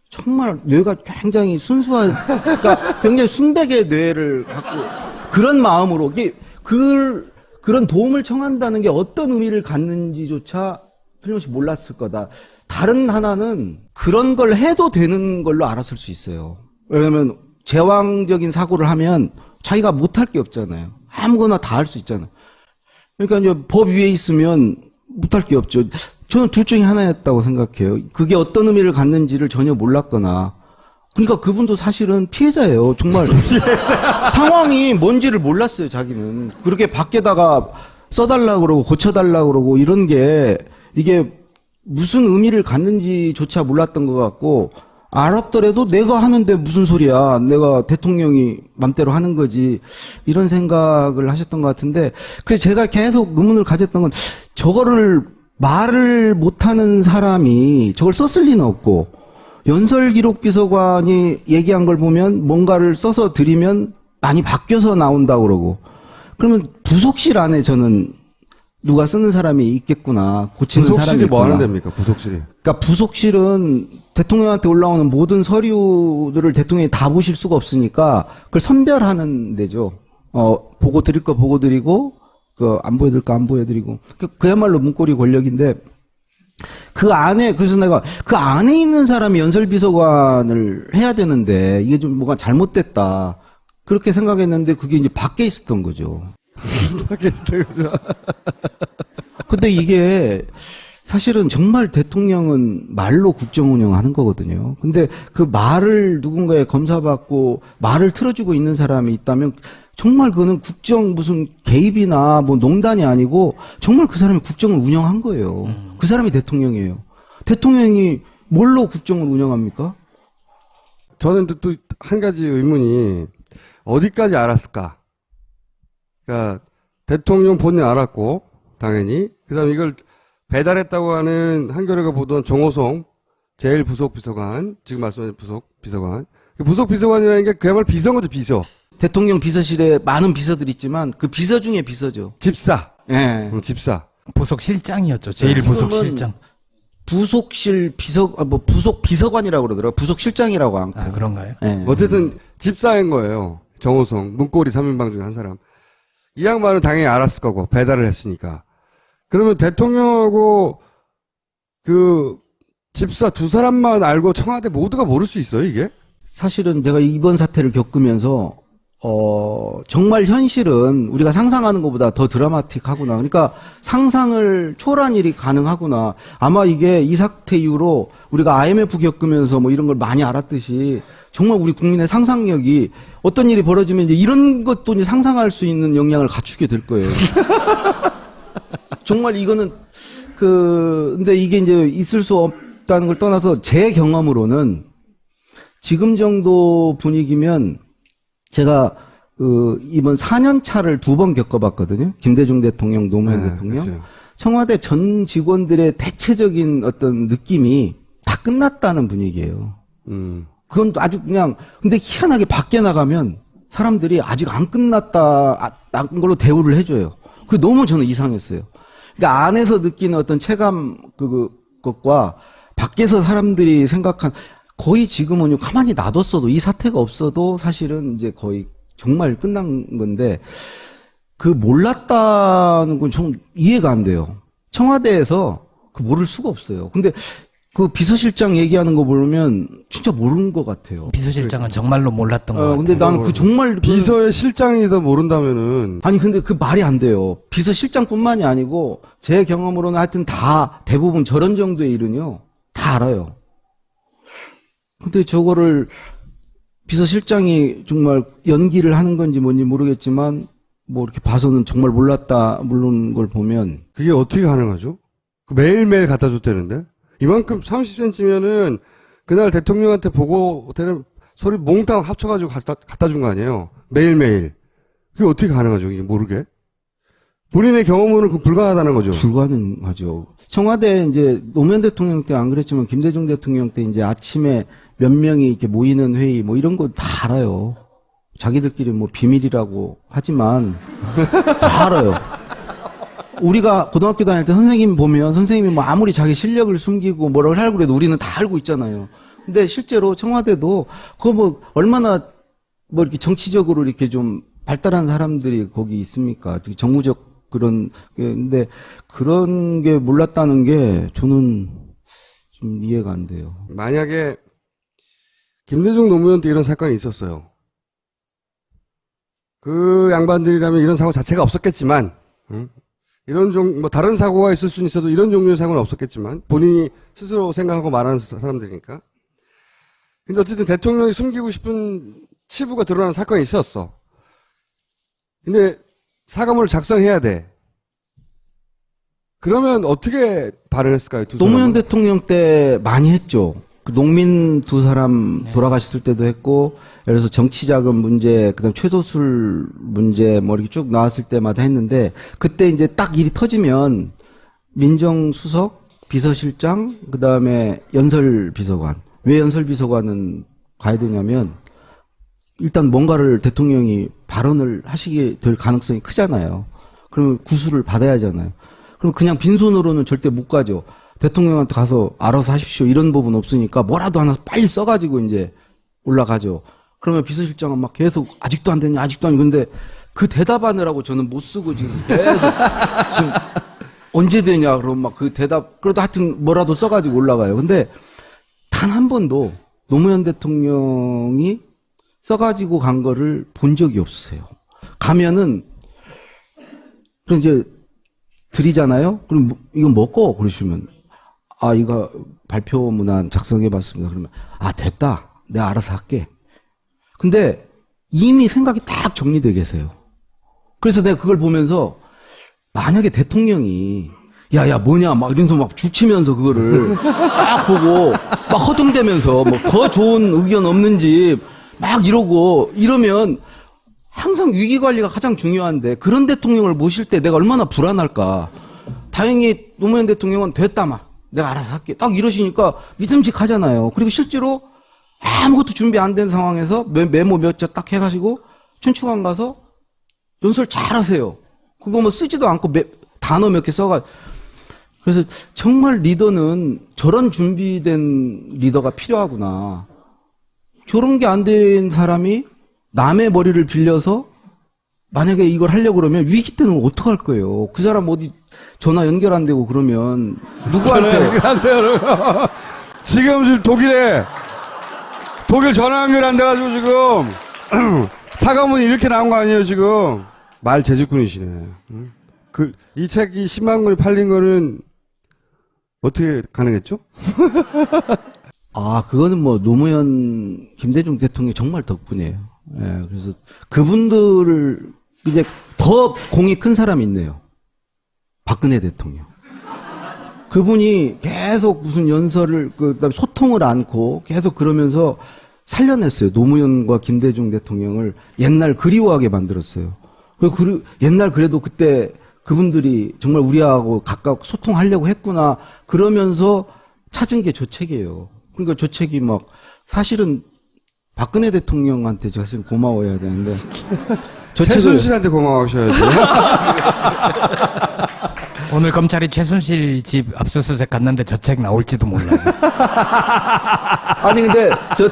정말 뇌가 굉장히 그러니까 굉장히 순백의 뇌를 갖고 그런 마음으로 이게 그런 도움을 청한다는 게 어떤 의미를 갖는지조차 틀림없이 몰랐을 거다. 다른 하나는 그런 걸 해도 되는 걸로 알았을 수 있어요. 왜냐하면 제왕적인 사고를 하면 자기가 못할 게 없잖아요. 아무거나 다 할 수 있잖아요. 그러니까 이제 법 위에 있으면 못할 게 없죠. 저는 둘 중에 하나였다고 생각해요. 그게 어떤 의미를 갖는지를 전혀 몰랐거나. 그러니까 그분도 사실은 피해자예요. 정말 상황이 뭔지를 몰랐어요. 자기는 그렇게 밖에다가 써달라고 그러고 고쳐달라고 그러고 이런 게 이게 무슨 의미를 갖는지조차 몰랐던 것 같고 알았더라도 내가 하는데 무슨 소리야. 내가 대통령이 맘대로 하는 거지. 이런 생각을 하셨던 것 같은데 그래서 제가 계속 의문을 가졌던 건 저거를 말을 못하는 사람이 저걸 썼을 리는 없고 연설기록비서관이 얘기한 걸 보면 뭔가를 써서 드리면 많이 바뀌어서 나온다고 그러고 그러면 부속실 안에 저는 누가 쓰는 사람이 있겠구나. 고치는 사람이 부속실이 있구나. 뭐 하는 데입니까? 부속실이. 그러니까 부속실은 대통령한테 올라오는 모든 서류들을 대통령이 다 보실 수가 없으니까 그걸 선별하는 데죠. 보고 드릴 거 보고 드리고 안 보여드릴 거 안 보여드리고 그야말로 문고리 권력인데 그 안에 그래서 내가 그 안에 있는 사람이 연설비서관을 해야 되는데 이게 좀 뭐가 잘못됐다 그렇게 생각했는데 그게 이제 밖에 있었던 거죠. 밖에 있었던 거죠. 근데 이게 사실은 정말 대통령은 말로 국정 운영하는 거거든요. 근데 그 말을 누군가에 검사받고 말을 틀어주고 있는 사람이 있다면 정말 그거는 국정 무슨 개입이나 뭐 농단이 아니고 정말 그 사람이 국정을 운영한 거예요. 그 사람이 대통령이에요. 대통령이 뭘로 국정을 운영합니까? 저는 또 한 가지 의문이 어디까지 알았을까? 그러니까 대통령 본인 알았고 당연히 그다음 이걸 배달했다고 하는 한겨레가 보던 정호성 제일 부속 비서관 지금 말씀하신 부속 비서관 부속 비서관이라는 게 그야말로 비서인 거죠 비서. 대통령 비서실에 많은 비서들이 있지만 그 비서 중에 비서죠. 집사. 예. 집사. 부속실장이었죠. 제일 부속실장. 부속실 부속 비서관이라고 그러더라고요. 부속실장이라고 안 아, 그런가요? 예. 어쨌든 집사인 거예요. 정호성 문고리 3인방 중에 한 사람. 이 양반은 당연히 알았을 거고 배달을 했으니까. 그러면 대통령하고 그 집사 두 사람만 알고 청와대 모두가 모를 수 있어요 이게? 사실은 제가 이번 사태를 겪으면서 정말 현실은 우리가 상상하는 것보다 더 드라마틱하구나. 그러니까 상상을 초월한 일이 가능하구나. 아마 이게 이 사태 이후로 우리가 IMF 겪으면서 뭐 이런 걸 많이 알았듯이 정말 우리 국민의 상상력이 어떤 일이 벌어지면 이제 이런 것도 이제 상상할 수 있는 역량을 갖추게 될 거예요. 정말 이거는 근데 이게 이제 있을 수 없다는 걸 떠나서 제 경험으로는 지금 정도 분위기면 제가 이번 4년 차를 2번 겪어봤거든요. 김대중 대통령, 노무현 대통령. 그렇죠. 청와대 전 직원들의 대체적인 어떤 느낌이 다 끝났다는 분위기예요. 그건 아주 그냥 근데 희한하게 밖에 나가면 사람들이 아직 안 끝났다는 걸로 대우를 해줘요. 그게 너무 저는 이상했어요. 그러니까 안에서 느끼는 어떤 체감 그것과 밖에서 사람들이 생각한 거의 지금은 가만히 놔뒀어도 이 사태가 없어도 사실은 이제 거의 정말 끝난 건데 그 몰랐다는 건 좀 이해가 안 돼요. 청와대에서 그 모를 수가 없어요. 근데 그 비서실장 얘기하는 거 보면 진짜 모르는 것 같아요. 비서실장은 정말로 몰랐던 것 같아요. 근데 나는 그 정말 비서의 실장이서 모른다면은 아니 근데 그 말이 안 돼요. 비서실장뿐만이 아니고 제 경험으로는 하여튼 다 대부분 저런 정도의 일은요 다 알아요. 근데 저거를 비서실장이 정말 연기를 하는 건지 뭔지 모르겠지만 뭐 이렇게 봐서는 정말 몰랐다 모르는 걸 보면 그게 어떻게 가능하죠? 매일매일 갖다 줬다는데 이만큼 30cm면은 그날 대통령한테 보고되는 소리 몽땅 합쳐가지고 갖다 준 거 아니에요. 매일매일. 그게 어떻게 가능하죠? 이게 모르게. 본인의 경험으로는 그 불가하다는 거죠. 불가능하죠. 청와대 이제 노무현 대통령 때 안 그랬지만 김대중 대통령 때 이제 아침에 몇 명이 이렇게 모이는 회의 뭐 이런 거 다 알아요. 자기들끼리 뭐 비밀이라고 하지만 다 알아요. 우리가 고등학교 다닐 때 선생님 보면 선생님이 뭐 아무리 자기 실력을 숨기고 뭐라고 하려고 그래도 우리는 다 알고 있잖아요. 근데 실제로 청와대도 그거 뭐 얼마나 뭐 이렇게 정치적으로 이렇게 좀 발달한 사람들이 거기 있습니까? 정무적 그런 근데 그런 게 몰랐다는 게 저는 좀 이해가 안 돼요. 만약에 김대중 노무현 때 이런 사건이 있었어요. 그 양반들이라면 이런 사고 자체가 없었겠지만, 뭐 다른 사고가 있을 수는 있어도 이런 종류의 사고는 없었겠지만, 본인이 스스로 생각하고 말하는 사람들이니까. 근데 어쨌든 대통령이 숨기고 싶은 치부가 드러나는 사건이 있었어. 근데 사과문을 작성해야 돼. 그러면 어떻게 반응했을까요? 두 노무현 사람은? 대통령 때 많이 했죠. 그 농민 두 사람 돌아가셨을 때도 했고, 예를 들어서 정치자금 문제, 그다음 최도술 문제 뭐 이렇게 쭉 나왔을 때마다 했는데, 그때 이제 딱 일이 터지면 민정수석, 비서실장, 그다음에 연설비서관. 왜 연설비서관은 가야 되냐면 일단 뭔가를 대통령이 발언을 하시게 될 가능성이 크잖아요. 그러면 구술을 받아야 하잖아요. 그럼 그냥 빈손으로는 절대 못 가죠. 대통령한테 가서 알아서 하십시오. 이런 부분 없으니까 뭐라도 하나 빨리 써가지고 이제 올라가죠. 그러면 비서실장은 막 계속 아직도 안 되냐, 아직도 안 되냐. 근데 그 대답하느라고 저는 못 쓰고 지금 계속 지금 언제 되냐. 그러면 막 그 대답, 그래도 하여튼 뭐라도 써가지고 올라가요. 근데 단 한 번도 노무현 대통령이 써가지고 간 거를 본 적이 없으세요. 가면은, 그럼 이제 드리잖아요? 그럼 이건 먹고 그러시면, 아, 이거 발표문안 작성해 봤습니다. 그러면, 아, 됐다. 내가 알아서 할게. 근데 이미 생각이 딱 정리되어 계세요. 그래서 내가 그걸 보면서, 만약에 대통령이, 야, 뭐냐, 막 이러면서 막 죽치면서 그거를 딱 보고, 막 허둥대면서, 뭐 더 좋은 의견 없는지, 막 이러면, 항상 위기 관리가 가장 중요한데, 그런 대통령을 모실 때 내가 얼마나 불안할까. 다행히 노무현 대통령은 됐다, 막. 내가 알아서 할게. 딱 이러시니까 믿음직하잖아요. 그리고 실제로 아무것도 준비 안 된 상황에서 메모 몇 자 딱 해가지고, 춘추관 가서 연설 잘 하세요. 그거 뭐 쓰지도 않고 단어 몇 개 써가. 그래서 정말 리더는 저런 준비된 리더가 필요하구나. 저런 게 안 된 사람이 남의 머리를 빌려서 만약에 이걸 하려고 그러면 위기 때는 어떡할 거예요? 그 사람 어디 전화 연결 안 되고 그러면 누구한테? 연결 안 돼요. 지금 독일 전화 연결 안 돼가지고 지금 사과문이 이렇게 나온 거 아니에요 지금? 말 재주꾼이시네. 이 책이 10만 권이 팔린 거는 어떻게 가능했죠? 아, 그거는 뭐 노무현, 김대중 대통령이 정말 덕분이에요. 예, 그래서 그분들을 이제 더 공이 큰 사람이 있네요. 박근혜 대통령. 그분이 계속 무슨 연설을, 그다음에 소통을 않고 계속 그러면서 살려냈어요. 노무현과 김대중 대통령을 옛날 그리워하게 만들었어요. 옛날 그래도 그때 그분들이 정말 우리하고 가까워 소통하려고 했구나. 그러면서 찾은 게 저 책이에요. 그러니까 저 책이 막 사실은 박근혜 대통령한테 사실 고마워해야 되는데 저 최순실한테 고마워하셔야죠. 오늘 검찰이 최순실 집 압수수색 갔는데 저 책 나올지도 몰라요. 아니 근데 저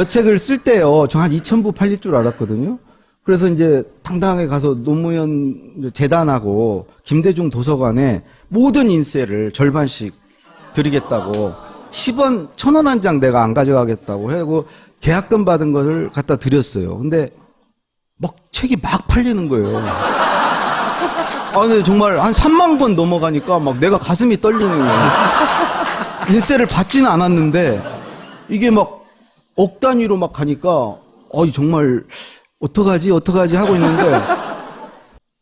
책을 쓸 때요. 저 한 2,000부 팔릴 줄 알았거든요. 그래서 이제 당당하게 가서 노무현 재단하고 김대중 도서관에 모든 인세를 절반씩 드리겠다고 10원, 1,000원 한 장 내가 안 가져가겠다고 해고 계약금 받은 것을 갖다 드렸어요. 근데 막 책이 막 팔리는 거예요. 아, 근데 정말 한 3만 권 넘어가니까 막 내가 가슴이 떨리는 거예요. 인세를 받지는 않았는데 이게 막 억 단위로 막 가니까 정말 어떡하지 하고 있는데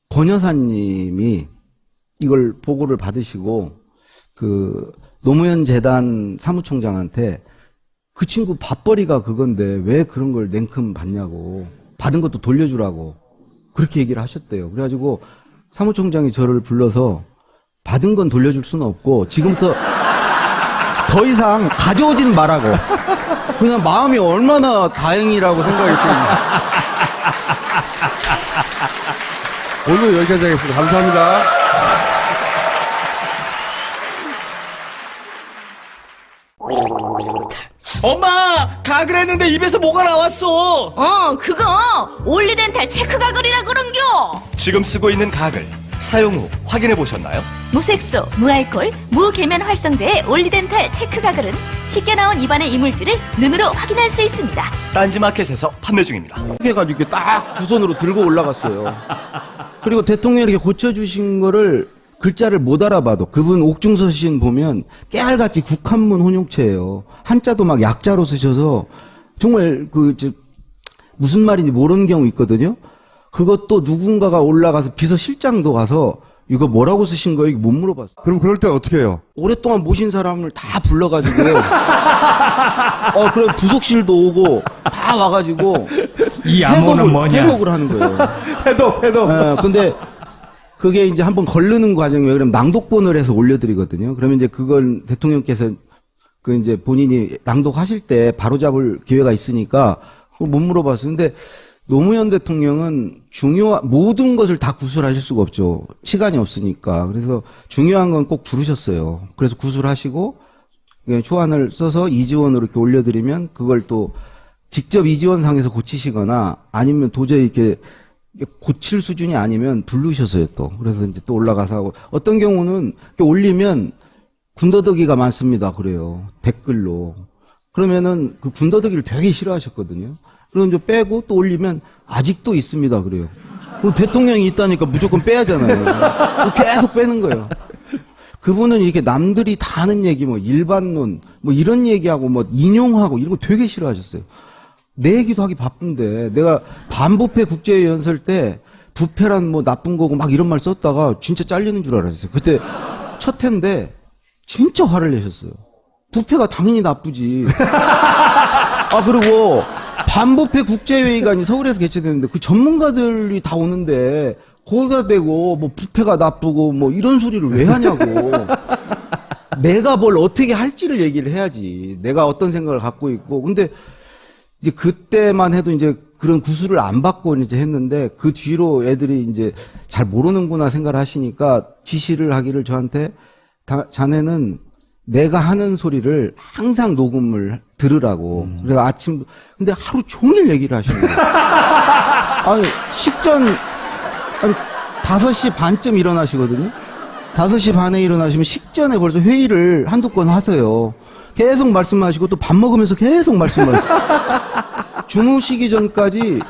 권 여사님이 이걸 보고를 받으시고 그 노무현 재단 사무총장한테 그 친구 밥벌이가 그건데 왜 그런 걸 냉큼 받냐고. 받은 것도 돌려주라고. 그렇게 얘기를 하셨대요. 그래가지고 사무총장이 저를 불러서 받은 건 돌려줄 수는 없고 지금부터 더 이상 가져오진 말라고. 그냥 마음이 얼마나 다행이라고 생각이 듭니다. 오늘 여기까지 하겠습니다. 감사합니다. 엄마, 가글 했는데 입에서 뭐가 나왔어. 그거 올리덴탈 체크 가글이라 그런겨. 지금 쓰고 있는 가글 사용 후 확인해 보셨나요? 무색소, 무알콜, 무계면 활성제의 올리덴탈 체크 가글은 쉽게 나온 입안의 이물질을 눈으로 확인할 수 있습니다. 딴지마켓에서 판매 중입니다. 이렇게 해가지고 이렇게 딱 두 손으로 들고 올라갔어요. 그리고 대통령이 이렇게 고쳐주신 거를 글자를 못 알아봐도 그분 옥중서신 보면 깨알같이 국한문 혼용체예요. 한자도 막 약자로 쓰셔서 정말 무슨 말인지 모르는 경우 있거든요. 그것도 누군가가 올라가서 비서실장도 가서 이거 뭐라고 쓰신 거예요? 이거 못 물어봤어요. 그럼 그럴 때 어떻게 해요? 오랫동안 모신 사람을 다 불러가지고 그래 부속실도 오고 다 와가지고 이 암호는 뭐냐? 해독을 하는 거예요. 해도. 근데 그게 이제 한번 걸르는 과정이 왜 그러면 낭독본을 해서 올려드리거든요. 그러면 이제 그걸 대통령께서 그 이제 본인이 낭독하실 때 바로잡을 기회가 있으니까 그걸 못 물어봤어요. 근데 노무현 대통령은 모든 것을 다 구술하실 수가 없죠. 시간이 없으니까. 그래서 중요한 건 꼭 부르셨어요. 그래서 구술하시고 초안을 써서 이지원으로 이렇게 올려드리면 그걸 또 직접 이지원상에서 고치시거나 아니면 도저히 이렇게 고칠 수준이 아니면 부르셨어요 또. 그래서 이제 또 올라가서 하고 어떤 경우는 이렇게 올리면 군더더기가 많습니다. 그래요. 댓글로. 그러면은 그 군더더기를 되게 싫어하셨거든요. 그럼 이제 빼고 또 올리면 아직도 있습니다. 그래요. 그럼 대통령이 있다니까 무조건 빼야잖아요. 계속 빼는 거예요. 그분은 이렇게 남들이 다 하는 얘기, 뭐 일반론, 뭐 이런 얘기하고 뭐 인용하고 이런 거 되게 싫어하셨어요. 내 얘기도 하기 바쁜데 내가 반부패 국제회의 연설 때 부패란 뭐 나쁜 거고 막 이런 말 썼다가 진짜 잘리는 줄 알았어요. 그때 첫 회인데 진짜 화를 내셨어요. 부패가 당연히 나쁘지. 그리고 반부패 국제회의가 서울에서 개최되는데 그 전문가들이 다 오는데 거기가 되고 뭐 부패가 나쁘고 뭐 이런 소리를 왜 하냐고. 내가 뭘 어떻게 할지를 얘기를 해야지. 내가 어떤 생각을 갖고 있고. 근데 이제 그때만 해도 이제 그런 구술을 안 받고 이제 했는데 그 뒤로 애들이 이제 잘 모르는구나 생각을 하시니까 지시를 하기를 저한테 자네는 내가 하는 소리를 항상 녹음을 들으라고. 그래서 아침, 근데 하루 종일 얘기를 하시는 거예요. 아니, 식전, 5시 반쯤 일어나시거든요? 5시 반에 일어나시면 식전에 벌써 회의를 한두 건 하세요. 계속 말씀하시고 또 밥 먹으면서 계속 말씀하시고. 주무시기 전까지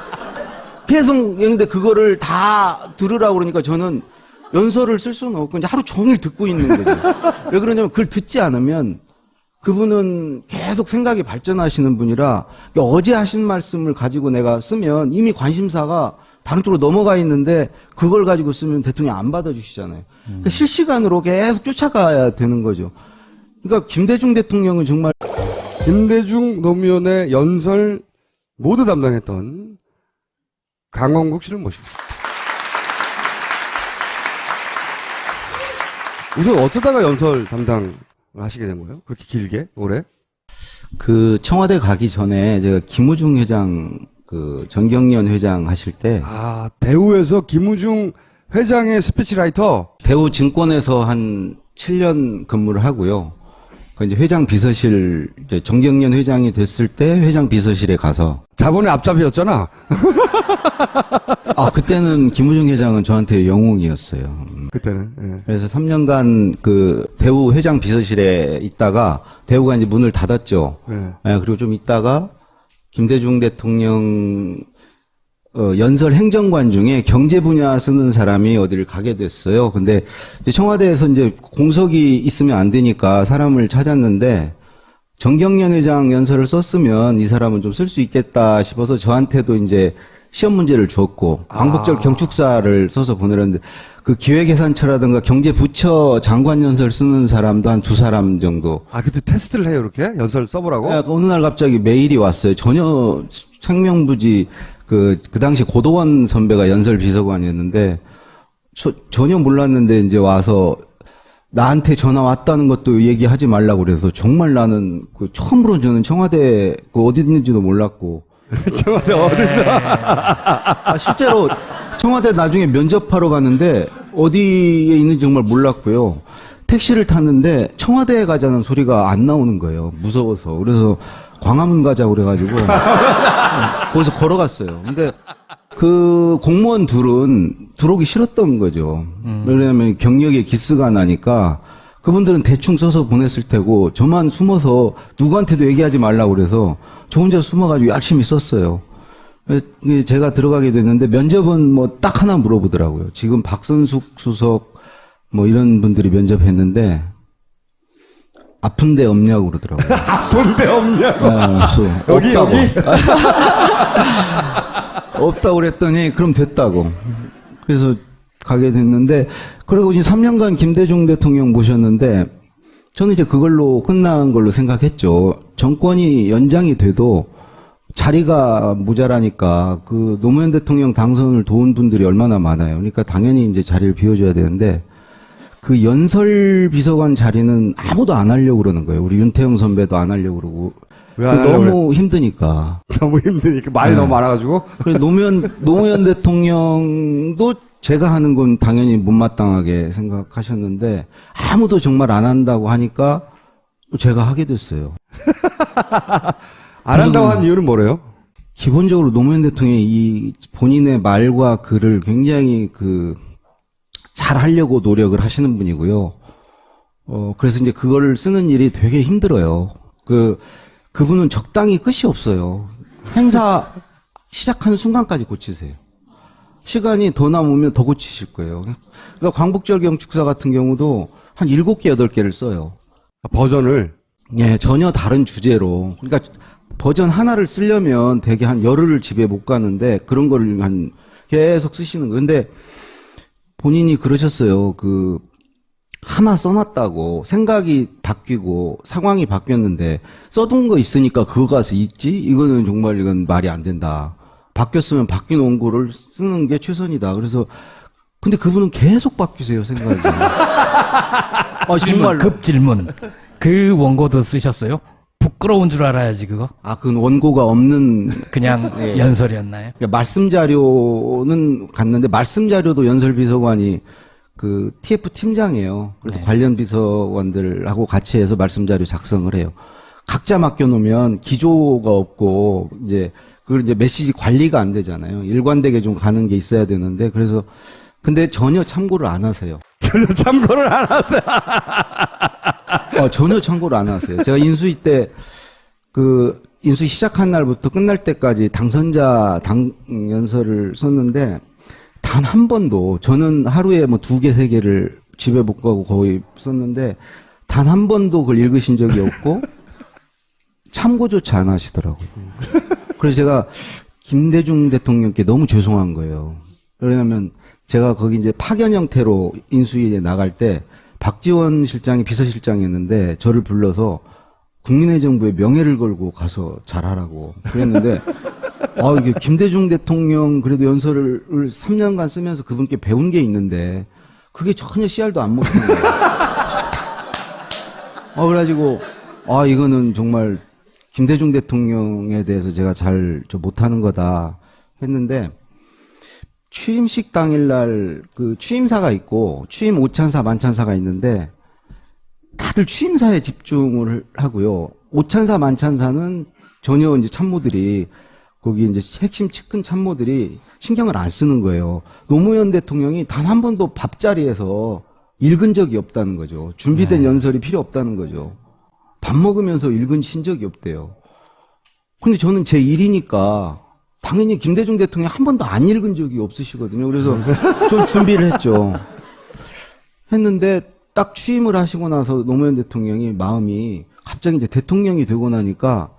계속, 근데 그거를 다 들으라고 그러니까 저는 연설을 쓸 수는 없고 이제 하루 종일 듣고 있는 거죠. 왜 그러냐면 그걸 듣지 않으면 그분은 계속 생각이 발전하시는 분이라 어제 하신 말씀을 가지고 내가 쓰면 이미 관심사가 다른 쪽으로 넘어가 있는데 그걸 가지고 쓰면 대통령이 안 받아주시잖아요. 그러니까 실시간으로 계속 쫓아가야 되는 거죠. 그러니까 김대중 대통령은 정말 김대중 노무현의 연설 모두 담당했던 강원국 씨를 모십니다. 우선 어쩌다가 연설 담당을 하시게 된 거예요? 그렇게 길게 올해? 그 청와대 가기 전에 제가 김우중 회장 정경련 회장 하실 때 대우에서 김우중 회장의 스피치라이터. 대우 증권에서 한 7년 근무를 하고요. 그 이제 회장 비서실 이제 정경련 회장이 됐을 때 회장 비서실에 가서 자본의 앞잡이였잖아. 그때는 김우중 회장은 저한테 영웅이었어요. 그때는. 예. 그래서 3년간 그 대우 회장 비서실에 있다가 대우가 이제 문을 닫았죠. 예. 그리고 좀 있다가 김대중 대통령 연설 행정관 중에 경제 분야 쓰는 사람이 어디를 가게 됐어요. 근데 이제 청와대에서 이제 공석이 있으면 안 되니까 사람을 찾았는데 정경련 회장 연설을 썼으면 이 사람은 좀 쓸 수 있겠다 싶어서 저한테도 이제 시험 문제를 줬고 광복절 경축사를 써서 보내렸는데 그 기획예산처라든가 경제부처 장관 연설 쓰는 사람도 한 2사람 정도. 아, 그때 테스트를 해요, 이렇게? 연설 써보라고? 네, 어느 날 갑자기 메일이 왔어요. 전혀 생명부지 그 당시 고도원 선배가 연설 비서관이었는데 전혀 몰랐는데 이제 와서 나한테 전화 왔다는 것도 얘기하지 말라고 그래서 정말 나는 그 처음으로 저는 청와대 그 어디 있는지도 몰랐고. 청와대 어디서? 실제로 청와대 나중에 면접하러 갔는데 어디에 있는지 정말 몰랐고요. 택시를 탔는데 청와대에 가자는 소리가 안 나오는 거예요. 무서워서. 그래서 광화문 가자고 그래가지고 거기서 걸어갔어요. 근데 그 공무원 둘은 들어오기 싫었던 거죠. 왜냐하면 경력에 기스가 나니까 그분들은 대충 써서 보냈을 테고 저만 숨어서 누구한테도 얘기하지 말라고 그래서 저 혼자 숨어가지고 열심히 썼어요. 제가 들어가게 됐는데 면접은 뭐 딱 하나 물어보더라고요. 지금 박선숙 수석 뭐 이런 분들이 면접했는데 아픈 데 없냐고 그러더라고요. 아픈 데 없냐고? 여기, 없다고. 여기? 없다고 그랬더니 그럼 됐다고. 그래서 가게 됐는데 그리고 이제 3년간 김대중 대통령 모셨는데 저는 이제 그걸로 끝난 걸로 생각했죠. 정권이 연장이 돼도 자리가 모자라니까 그 노무현 대통령 당선을 도운 분들이 얼마나 많아요. 그러니까 당연히 이제 자리를 비워줘야 되는데 그 연설 비서관 자리는 아무도 안 하려고 그러는 거예요. 우리 윤태영 선배도 안 하려고 그러고. 왜 안 하려고 너무 힘드니까. 너무 힘드니까 말이 너무 많아가지고. 그래서 노무현 대통령도 제가 하는 건 당연히 못마땅하게 생각하셨는데 아무도 정말 안 한다고 하니까 제가 하게 됐어요. 안 한다고 한 이유는 뭐래요? 기본적으로 노무현 대통령이 이 본인의 말과 글을 굉장히 잘 하려고 노력을 하시는 분이고요. 그래서 이제 그거를 쓰는 일이 되게 힘들어요. 그분은 적당히 끝이 없어요. 행사 시작하는 순간까지 고치세요. 시간이 더 남으면 더 고치실 거예요. 그러니까 광복절 경축사 같은 경우도 한 7개, 8개를 써요. 버전을? 예, 전혀 다른 주제로. 그러니까 버전 하나를 쓰려면 되게 한 열흘을 집에 못 가는데 그런 거를 계속 쓰시는 거예요. 근데 본인이 그러셨어요. 하나 써놨다고 생각이 바뀌고 상황이 바뀌었는데 써둔 거 있으니까 그거 가서 읽지? 이거는 정말 이건 말이 안 된다. 바뀌었으면 바뀐 원고를 쓰는 게 최선이다. 그래서 근데 그분은 계속 바뀌세요, 생각이. 질문, 급질문. 그 원고도 쓰셨어요? 부끄러운 줄 알아야지 그거? 그 원고가 없는 그냥 예. 연설이었나요? 그러니까 말씀 자료는 갔는데 말씀 자료도 연설 비서관이 TF 팀장이에요. 그래서 네. 관련 비서관들하고 같이 해서 말씀 자료 작성을 해요. 각자 맡겨놓으면 기조가 없고 그걸 이제 메시지 관리가 안 되잖아요. 일관되게 좀 가는 게 있어야 되는데 그래서 근데 전혀 참고를 안 하세요. 전혀 참고를 안 하세요. 전혀 참고를 안 하세요. 제가 인수위 때 인수위 시작한 날부터 끝날 때까지 당선자 연설을 썼는데 단 한 번도 저는 하루에 뭐 2개, 3개를 집에 못 가고 거의 썼는데 단 한 번도 그걸 읽으신 적이 없고 참고조차 안 하시더라고요. 그래서 제가 김대중 대통령께 너무 죄송한 거예요. 왜냐하면 제가 거기 이제 파견 형태로 인수위에 나갈 때 박지원 실장이 비서실장이었는데 저를 불러서 국민의 정부의 명예를 걸고 가서 잘하라고 그랬는데 이게 김대중 대통령 그래도 연설을 3년간 쓰면서 그분께 배운 게 있는데 그게 전혀 씨알도 안 먹히는 거예요. 그래가지고 이거는 정말 김대중 대통령에 대해서 제가 잘 못하는 거다 했는데 취임식 당일날 취임사가 있고 취임 오찬사 만찬사가 있는데 다들 취임사에 집중을 하고요. 오찬사 만찬사는 전혀 이제 참모들이 거기 이제 핵심 측근 참모들이 신경을 안 쓰는 거예요. 노무현 대통령이 단 한 번도 밥자리에서 읽은 적이 없다는 거죠. 준비된 연설이 필요 없다는 거죠. 밥 먹으면서 읽은 적이 없대요. 근데 저는 제 일이니까 당연히 김대중 대통령이 한 번도 안 읽은 적이 없으시거든요. 그래서 좀 준비를 했죠. 했는데 딱 취임을 하시고 나서 노무현 대통령이 마음이 갑자기 이제 대통령이 되고 나니까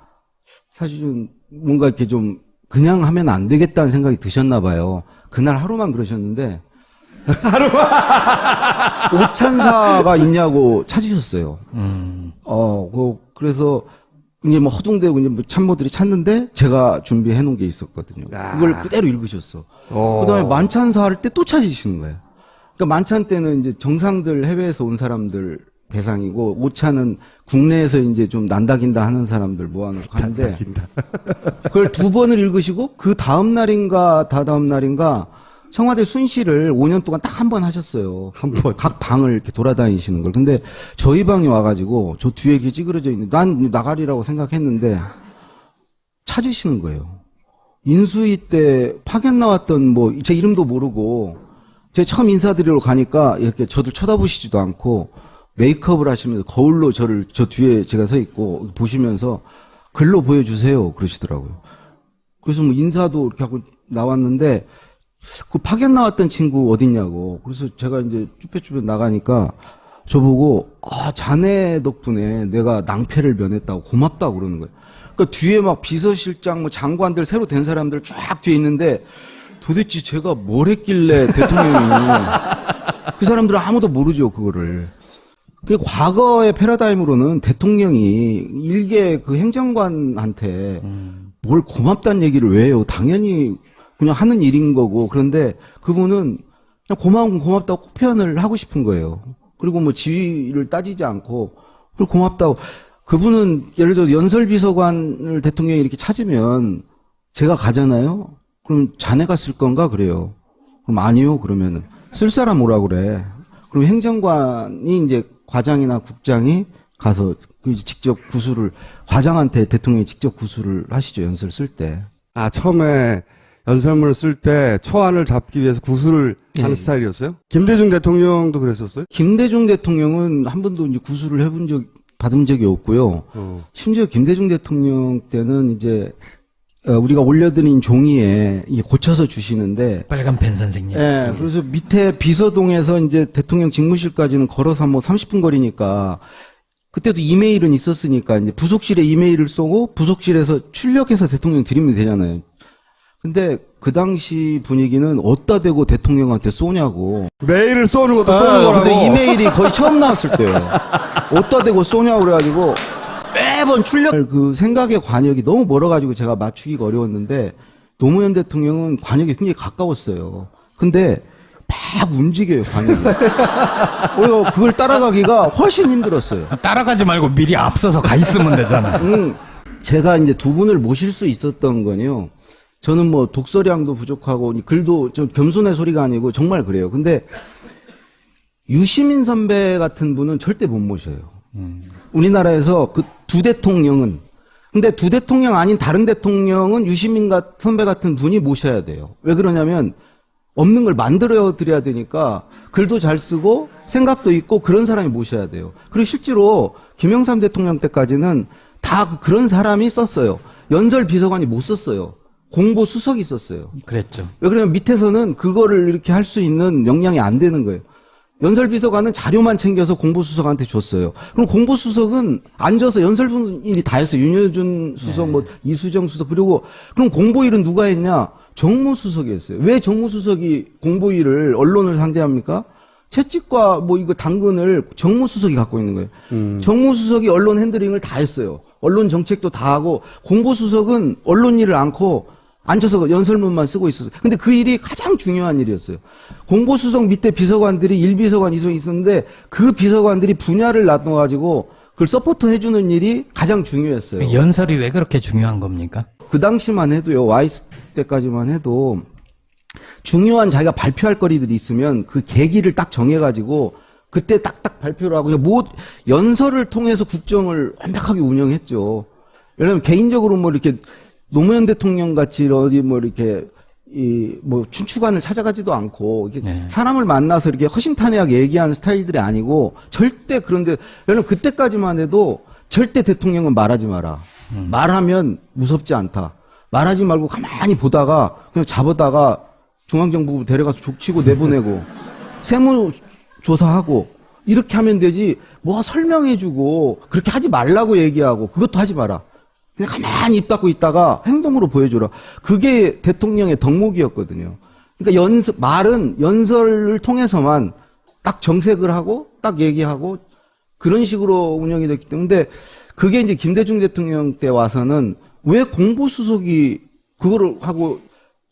사실은 뭔가 이렇게 좀 그냥 하면 안 되겠다는 생각이 드셨나 봐요. 그날 하루만 그러셨는데 오찬사가 있냐고 찾으셨어요. 그래서 이제 뭐 허둥대고 이제 뭐 참모들이 찾는데 제가 준비해 놓은 게 있었거든요. 그걸 그대로 읽으셨어. 그다음에 만찬사 할 때 또 찾으시는 거예요. 그러니까 만찬 때는 이제 정상들 해외에서 온 사람들 대상이고 오차는 국내에서 이제 좀 난다긴다 하는 사람들 모아놓고 하는데 그걸 2번을 읽으시고 그 다음 날인가 다다음 날인가 청와대 순시를 5년 동안 딱 한 번 하셨어요. 한 번. 각 방을 이렇게 돌아다니시는 걸. 근데 저희 방에 와가지고 저 뒤에 이렇게 찌그러져 있는데 난 나가리라고 생각했는데 찾으시는 거예요. 인수위 때 파견 나왔던 뭐 제 이름도 모르고 제가 처음 인사드리러 가니까 이렇게 저도 쳐다보시지도 않고 메이크업을 하시면서 거울로 저를 저 뒤에 제가 서 있고 보시면서 글로 보여주세요 그러시더라고요. 그래서 뭐 인사도 이렇게 하고 나왔는데 그 파견 나왔던 친구 어딨냐고. 그래서 제가 이제 쭈뼛쭈뼛 나가니까 저보고 자네 덕분에 내가 낭패를 면했다고 고맙다고 그러는 거예요. 그러니까 뒤에 막 비서실장 뭐 장관들 새로 된 사람들 쫙 뒤에 있는데 도대체 제가 뭘 했길래 대통령이 그 사람들은 아무도 모르죠 그거를. 그 과거의 패러다임으로는 대통령이 일개 그 행정관한테 뭘 고맙다는 얘기를 왜 해요? 당연히 그냥 하는 일인 거고. 그런데 그분은 그냥 고마운 건 고맙다고 꼭 표현을 하고 싶은 거예요. 그리고 뭐 지위를 따지지 않고 그리고 고맙다고. 그분은 예를 들어 연설비서관을 대통령이 이렇게 찾으면 제가 가잖아요. 그럼 자네가 쓸 건가 그래요. 그럼 아니요 그러면은 쓸 사람 오라 그래. 그럼 행정관이 이제 과장이나 국장이 가서 직접 구술을 과장한테 대통령이 직접 구술을 하시죠 연설 쓸 때. 처음에 연설문을 쓸 때 초안을 잡기 위해서 구술을 하는 스타일이었어요? 김대중 대통령도 그랬었어요? 김대중 대통령은 한 번도 이제 구술을 받은 적이 없고요. 심지어 김대중 대통령 때는 이제 우리가 올려드린 종이에 고쳐서 주시는데 빨간 펜 선생님. 예, 그래서 밑에 비서동에서 이제 대통령 직무실까지는 걸어서 뭐 30분 거리니까 그때도 이메일은 있었으니까 이제 부속실에 이메일을 쏘고 부속실에서 출력해서 대통령 드리면 되잖아요. 근데 그 당시 분위기는 어디다 대고 대통령한테 쏘냐고. 메일을 쏘는 것도 쏘는 거라고. 근데 이메일이 거의 처음 나왔을 때예요. 어디다 대고 쏘냐고 그래가지고 매번 출력 그 생각의 관역이 너무 멀어가지고 제가 맞추기가 어려웠는데 노무현 대통령은 관역이 굉장히 가까웠어요. 근데 막 움직여요 관역이. 그리고 그걸 따라가기가 훨씬 힘들었어요. 따라가지 말고 미리 앞서서 가 있으면 되잖아. 제가 이제 2분을 모실 수 있었던 건요. 저는 뭐 독서량도 부족하고 글도 좀 겸손의 소리가 아니고 정말 그래요. 근데 유시민 선배 같은 분은 절대 못 모셔요. 우리나라에서 그 두 대통령은. 근데 두 대통령 아닌 다른 대통령은 유시민 선배 같은 분이 모셔야 돼요. 왜 그러냐면 없는 걸 만들어 드려야 되니까 글도 잘 쓰고 생각도 있고 그런 사람이 모셔야 돼요. 그리고 실제로 김영삼 대통령 때까지는 다 그런 사람이 썼어요. 연설 비서관이 못 썼어요. 공보 수석이 있었어요. 그랬죠. 왜 그러냐면 밑에서는 그거를 이렇게 할 수 있는 역량이 안 되는 거예요. 연설비서관은 자료만 챙겨서 공보수석한테 줬어요. 그럼 공보수석은 앉아서 연설일이 다 했어요. 윤여준 수석, 뭐 이수정 수석. 그리고 그럼 공보일은 누가 했냐? 정무수석이 했어요. 왜 정무수석이 공보일을 언론을 상대합니까? 채찍과 뭐 이거 당근을 정무수석이 갖고 있는 거예요. 정무수석이 언론 핸들링을 다 했어요. 언론 정책도 다 하고 공보수석은 언론 일을 않고 앉아서 연설문만 쓰고 있었어요. 근데 그 일이 가장 중요한 일이었어요. 공보수석 밑에 비서관들이 1비서관, 2비서관 있었는데 그 비서관들이 분야를 나눠가지고 그걸 서포트 해주는 일이 가장 중요했어요. 연설이 왜 그렇게 중요한 겁니까? 그 당시만 해도요, 와이스 때까지만 해도 중요한 자기가 발표할 거리들이 있으면 그 계기를 딱 정해가지고 그때 딱딱 발표를 하고 뭐 연설을 통해서 국정을 완벽하게 운영했죠. 왜냐면 개인적으로 뭐 이렇게 노무현 대통령 같이 어디 뭐 이렇게 뭐 춘추관을 찾아가지도 않고 이렇게 사람을 만나서 이렇게 허심탄회하게 얘기하는 스타일들이 아니고 절대 그런데 왜냐면 그때까지만 해도 절대 대통령은 말하지 마라. 말하면 무섭지 않다. 말하지 말고 가만히 보다가 그냥 잡아다가 중앙정부 데려가서 족치고 내보내고 세무조사하고 이렇게 하면 되지 뭐 설명해주고 그렇게 하지 말라고 얘기하고 그것도 하지 마라. 그냥 가만히 입 닫고 있다가 행동으로 보여줘라. 그게 대통령의 덕목이었거든요. 그러니까 말은 연설을 통해서만 딱 정색을 하고 딱 얘기하고 그런 식으로 운영이 됐기 때문에 그게 이제 김대중 대통령 때 와서는 왜 공보수석이 그거를 하고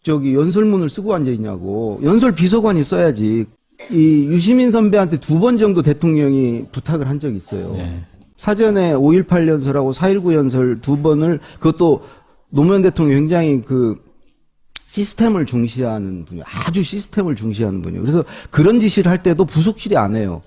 연설문을 쓰고 앉아 있냐고. 연설 비서관이 써야지. 이 유시민 선배한테 2번 정도 대통령이 부탁을 한 적이 있어요. 예. 사전에 5.18 연설하고 4.19 연설 2번을 그것도 노무현 대통령이 굉장히 시스템을 중시하는 분이에요. 아주 시스템을 중시하는 분이에요. 그래서 그런 지시를 할 때도 부속실이 안 해요.